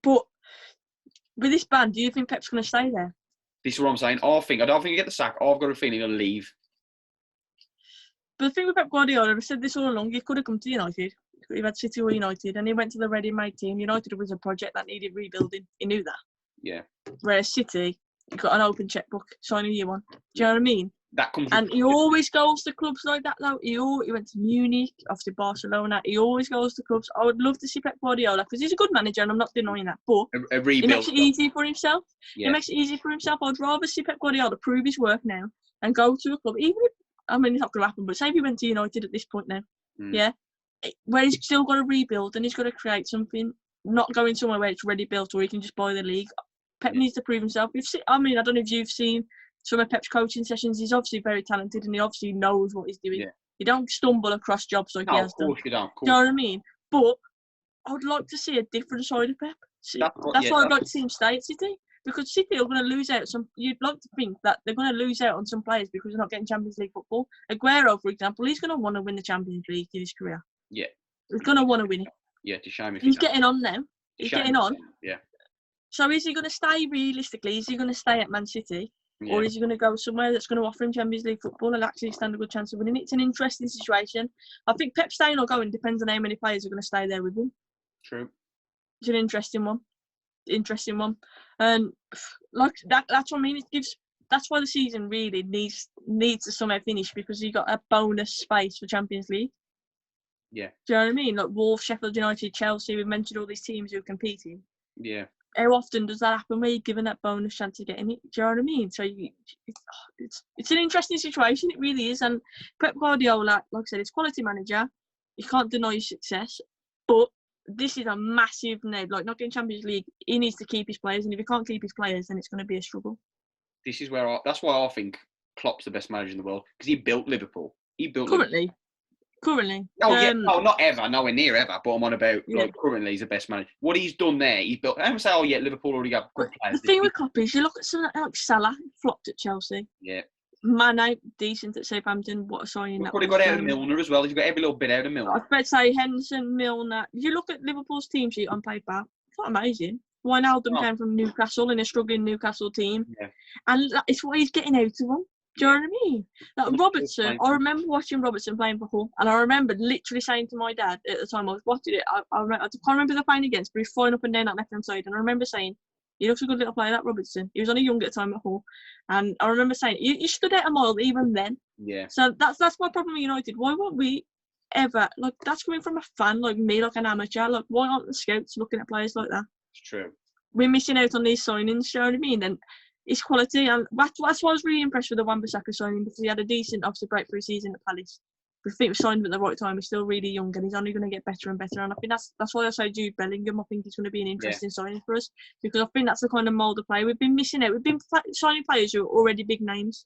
But with this ban, do you think Pep's going to stay there? This is what I'm saying. I don't think he'll get the sack. I've got a feeling he'll leave. But the thing with Pep Guardiola, I've said this all along, he could have come to United. He had City or United, and he went to the ready-made team. United was a project that needed rebuilding. He knew that. Yeah. Whereas City, he got an open checkbook, signing you one. Do you know what I mean? That comes. And he always goes to clubs like that, though. He went to Munich, obviously Barcelona. He always goes to clubs. I would love to see Pep Guardiola because he's a good manager, and I'm not denying that. But he makes it easy for himself. Yeah. He makes it easy for himself. I'd rather see Pep Guardiola prove his work now and go to a club, even if, I mean, it's not going to happen, but say if he went to United at this point now, where he's still got to rebuild and he's got to create something, not going somewhere where it's already built or he can just buy the league. Pep needs to prove himself. I don't know if you've seen some of Pep's coaching sessions. He's obviously very talented and he obviously knows what he's doing. Yeah. He don't stumble across jobs like he has done. Of course you don't. Do you know what I mean? But I would like to see a different side of Pep. That's why I'd like to see him stay at City. Because City are going to lose out some. You'd like to think that they're going to lose out on some players because they're not getting Champions League football. Aguero, for example, he's going to want to win the Champions League in his career. Yeah. He's going to want to win it. Yeah, it's a shame if he's getting on now. He's getting on. Yeah. So is he going to stay realistically? Is he going to stay at Man City? Yeah. Or is he going to go somewhere that's going to offer him Champions League football and actually stand a good chance of winning it? It's an interesting situation. I think Pep staying or going depends on how many players are going to stay there with him. True. It's an interesting one. And like that's what I mean. That's why the season really needs to somehow finish because you got a bonus space for Champions League. Yeah. Do you know what I mean? Like Wolves, Sheffield United, Chelsea. We've mentioned all these teams who are competing. Yeah. How often does that happen where you're given that bonus chance of getting it? Do you know what I mean? So it's an interesting situation. It really is. And Pep Guardiola, like I said, he's a quality manager. You can't deny his success, but this is a massive need. Like, not getting Champions League, he needs to keep his players, and if he can't keep his players, then it's going to be a struggle. This is where that's why I think Klopp's the best manager in the world, because he built Liverpool. Currently. Oh, yeah. No, not ever. Nowhere near ever. But I'm on about, like, currently he's the best manager. What he's done there, he's built... I don't say, oh, yeah, Liverpool already got good players. The thing with Klopp is, you look at someone like Salah, flopped at Chelsea. Yeah. Mane, decent at Southampton. What a signing that was. He got out of Milner as well. He's got every little bit out of Milner. I'd better say Henderson, Milner. You look at Liverpool's team sheet on paper, it's not amazing. Wijnaldum came from Newcastle in a struggling Newcastle team. Yeah. And it's what he's getting out of them. Do you know what I mean? Like Robertson, I remember watching Robertson playing for Hull, and I remember literally saying to my dad at the time I was watching it, I can't remember the playing against, but he was flying up and down that left-hand side, and I remember saying, he looks a good little player, that Robertson. He was only young at the time at Hull, and I remember saying, he stood out a mile even then. Yeah. So that's my problem with United. Why won't we ever, like, that's coming from a fan like me, like an amateur, like, why aren't the scouts looking at players like that? It's true. We're missing out on these signings, you know what I mean? And it's quality, and that's why I was really impressed with the Wan-Bissaka signing, because he had a decent, obviously, breakthrough season at Palace. But I think we signed him at the right time. He's still really young, and he's only going to get better and better. And I think that's why I say Jude Bellingham. I think he's going to be an interesting signing for us, because I think that's the kind of mould of player we've been missing out. We've been signing players who are already big names.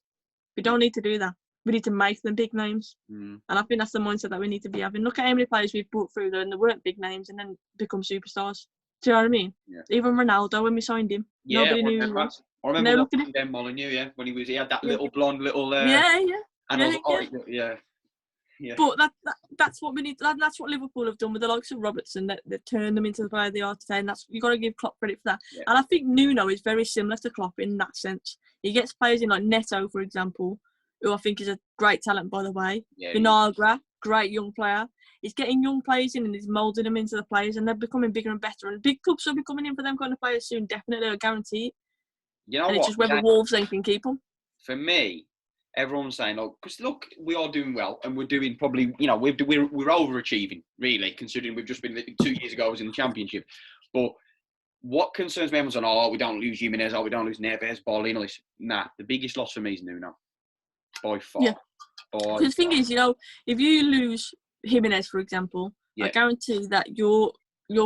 We don't need to do that. We need to make them big names. And I think that's the mindset that we need to be having. Look at how many players we've brought through there, and they weren't big names, and then become superstars. Do you know what I mean? Yeah. Even Ronaldo, when we signed him, nobody knew who he was. I remember watching Ben Molyneux, when he had that little blonde little... But that's what we need. That's what Liverpool have done with the likes of Robertson. That they've turned them into the player they are today, and you've got to give Klopp credit for that. Yeah. And I think Nuno is very similar to Klopp in that sense. He gets players in like Neto, for example, who I think is a great talent, by the way. Yeah, Vinagre, great young player. He's getting young players in, and he's moulding them into the players, and they're becoming bigger and better. And big clubs will be coming in for them kind of players soon, definitely, I guarantee it. You know and it's just whether Wolves can keep them. For me, everyone's saying, because look, we are doing well, and we're doing probably, we're overachieving, really, considering we've just been 2 years ago I was in the Championship. But what concerns me, everyone's saying, we don't lose Jimenez, we don't lose Neves, Bolly, and all this. Nah, the biggest loss for me is Nuno, by far. Yeah. The thing is, if you lose Jimenez, for example, I guarantee that your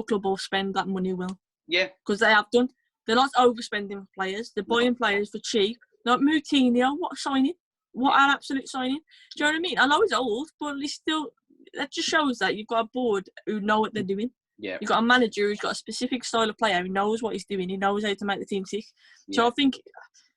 club will spend that money well. Yeah. Because they have done. They're not overspending for players. They're buying players for cheap. Like Moutinho, what a signing. What an absolute signing. Do you know what I mean? I know he's old, but he's still... That just shows that you've got a board who know what they're doing. Yeah. You've got a manager who's got a specific style of player who knows what he's doing. He knows how to make the team tick. Yeah. So I think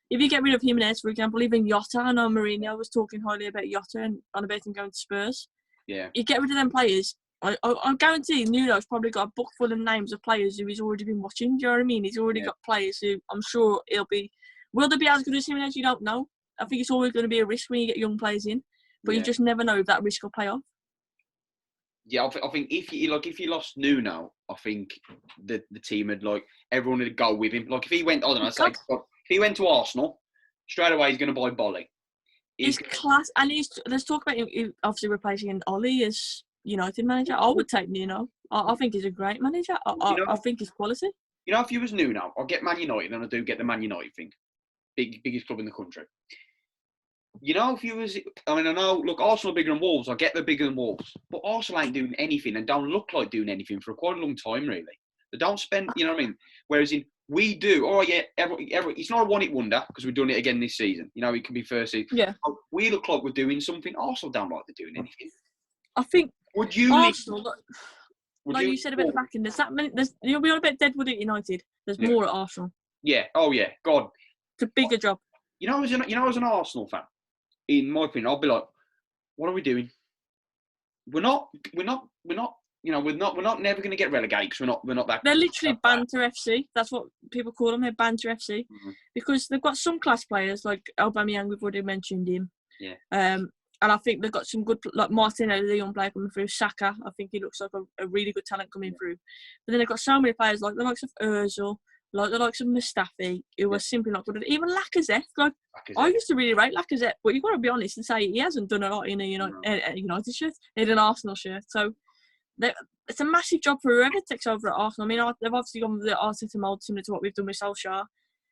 if you get rid of Jimenez, for example, even Jota, I know Mourinho was talking highly about Jota and about him going to Spurs. Yeah. You get rid of them players... I guarantee Nuno's probably got a book full of names of players who he's already been watching. Do you know what I mean? He's already got players who I'm sure he'll be... Will they be as good as him as you don't know? I think it's always going to be a risk when you get young players in. But you just never know if that risk will pay off. Yeah, I think if you lost Nuno, I think the team would, everyone would go with him. Like, if he went, I don't know, if he went to Arsenal, straight away he's going to buy Bolly. He's class. And let's talk about him obviously replacing Ollie as... United manager. I would take Nuno. I think he's a great manager. I think he's quality. If you was Nuno, I'll get Man United, and I do get the Man United thing. Biggest club in the country. If you was... I know, look, Arsenal are bigger than Wolves. I get they're bigger than Wolves. But Arsenal ain't doing anything and don't look like doing anything for quite a long time, really. They don't spend... You know what I mean? Whereas we do... it's not a one-hit wonder, because we've done it again this season. It can be first season. Yeah. We look like we're doing something. Arsenal don't like they're doing anything. I think... Would you Arsenal, like you said about the backing, there's that many. We're on about Deadwood at United. There's more at Arsenal. Yeah. Oh yeah. God. It's a bigger job. As an Arsenal fan, in my opinion, I'll be like, what are we doing? We're not never going to get relegated because we're not that. They're literally banter FC. That's what people call them. They're banter FC because they've got some class players like Aubameyang. We've already mentioned him. Yeah. And I think they've got some good, like Martino, the young player coming through. Saka, I think he looks like a really good talent coming through. But then they've got so many players like the likes of Ozil, like the likes of Mustafi, who are simply not good at it. Even Lacazette. I used to really rate Lacazette, but you've got to be honest and say he hasn't done a lot in a United shirt, in an Arsenal shirt. So it's a massive job for whoever takes over at Arsenal. They've obviously gone with the Arteta mould similar to what we've done with Solskjaer.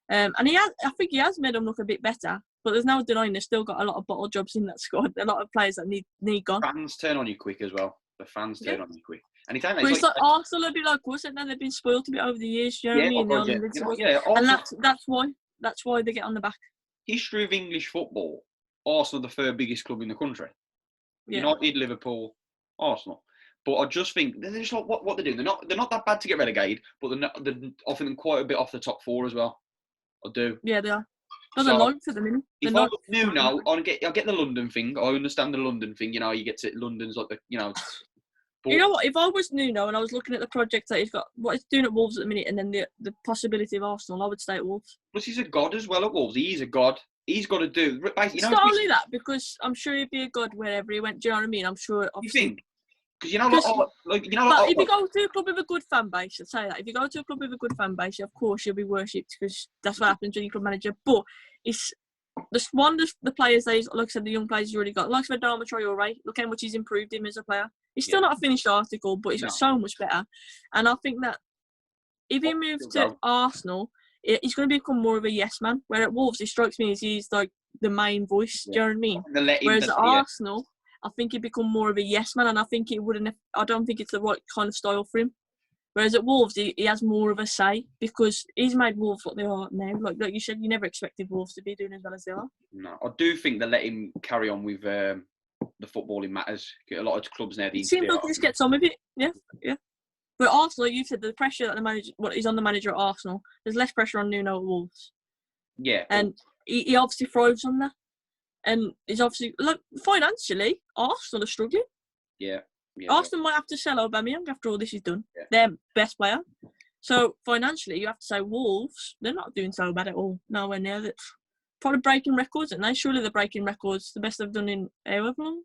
And I think he has made them look a bit better. But there's no denying they've still got a lot of bottle jobs in that squad. A lot of players that need gone. Fans turn on you quick as well. The fans turn on you quick. And it's, But it's like Arsenal a bit like us, and then they've been spoiled a bit over the years. You know what I mean? Arsenal, and that's why they get on the back. History of English football. Arsenal, the third biggest club in the country. Yeah. United, Liverpool, Arsenal. But I just think they're just like what they're doing. They're not that bad to get relegated, but they're often quite a bit off the top four as well. I do. Yeah, they are. No, they're ninth at the minute. If I was new now, I get the London thing. I understand the London thing. You get to London's like the. But, you know what? If I was Nuno and I was looking at the project that he's got, what he's doing at Wolves at the minute, and then the possibility of Arsenal, I would stay at Wolves. Plus, he's a god as well at Wolves. He's a god. He's got to do. It's not only that, because I'm sure he'd be a god wherever he went. Do you know what I mean? I'm sure. You think? Because if you go to a club with a good fan base, I'd say that. If you go to a club with a good fan base, of course you'll be worshipped, because that's what happens when you're club manager. But it's the players that like I said, the young players he's already got. Like Adama Traore, look how much he's improved him as a player. He's still not a finished article, but he's so much better. And I think that if he moves to Arsenal, he's going to become more of a yes man. Where at Wolves, it strikes me as he's like the main voice. Do you know what I mean? Whereas at Arsenal, I think he'd become more of a yes man, and I think I don't think it's the right kind of style for him. Whereas at Wolves, he has more of a say, because he's made Wolves what they are now. Like you said, you never expected Wolves to be doing as well as they are. No, I do think they let him carry on with the footballing matters. A lot of clubs now. It seems like he just gets on with it. Yeah. But Arsenal, like you said, the pressure that the manager, is on the manager at Arsenal, there's less pressure on Nuno at Wolves. Yeah. And he obviously thrives on that. And he's obviously, look, financially, Arsenal are struggling. Yeah. Arsenal might have to sell Aubameyang after all this is done. Yeah. Their best player. So financially, you have to say Wolves, they're not doing so bad at all. Nowhere near that. Probably breaking records, and surely they're breaking records. The best they've done in however long.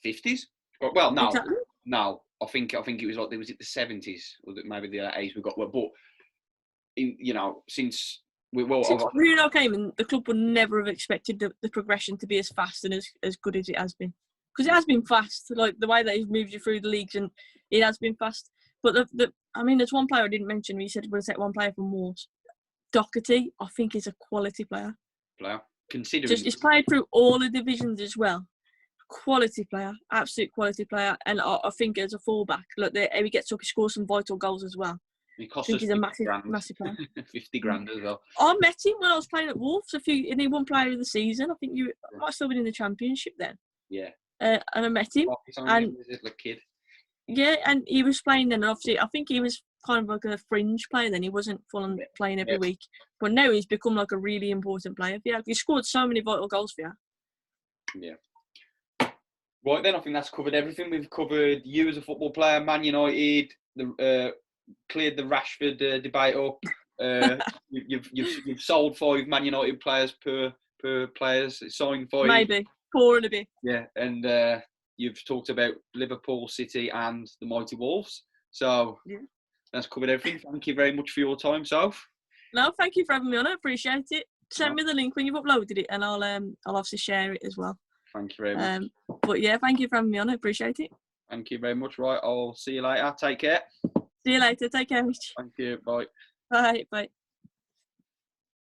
50s. Well, no, exactly. No. I think it was like, was it the 70s or maybe the 80s we got. But since Bruno came in, the club would never have expected the progression to be as fast and as good as it has been. Because it has been fast, like the way that he's moved you through the leagues, and it has been fast. But there's one player I didn't mention. He said we'll take one player from Wolves. Doherty, I think, is a quality player. Considering he's played through all the divisions as well. Quality player, absolute quality player, and I think as a fullback, look, he gets up, he scores some vital goals as well. He cost us he's a massive player. 50 grand as well. I met him when I was playing at Wolves and he won Player of the Season. I think you might have still been in the Championship then. Yeah. And I met him. And was it, like kid? Yeah, and he was playing then. Obviously, I think he was kind of like a fringe player then. He wasn't full on playing every week. But now he's become like a really important player. Yeah, he scored so many vital goals for you. Yeah. Right then, I think that's covered everything. We've covered you as a football player, Man United, cleared the Rashford debate up. You've sold 5 Man United players per players, signed 5. Maybe 4 and a bit. Yeah, and you've talked about Liverpool, City, and the mighty Wolves. So that's covered everything. Thank you very much for your time, Soph. No, thank you for having me on. I appreciate it. Send me the link when you've uploaded it, and I'll obviously share it as well. Thank you very much. But yeah, thank you for having me on. I appreciate it. Thank you very much. Right, I'll see you later. Take care. See you later. Take care, Mitch. Thank you. Bye. Bye. Bye.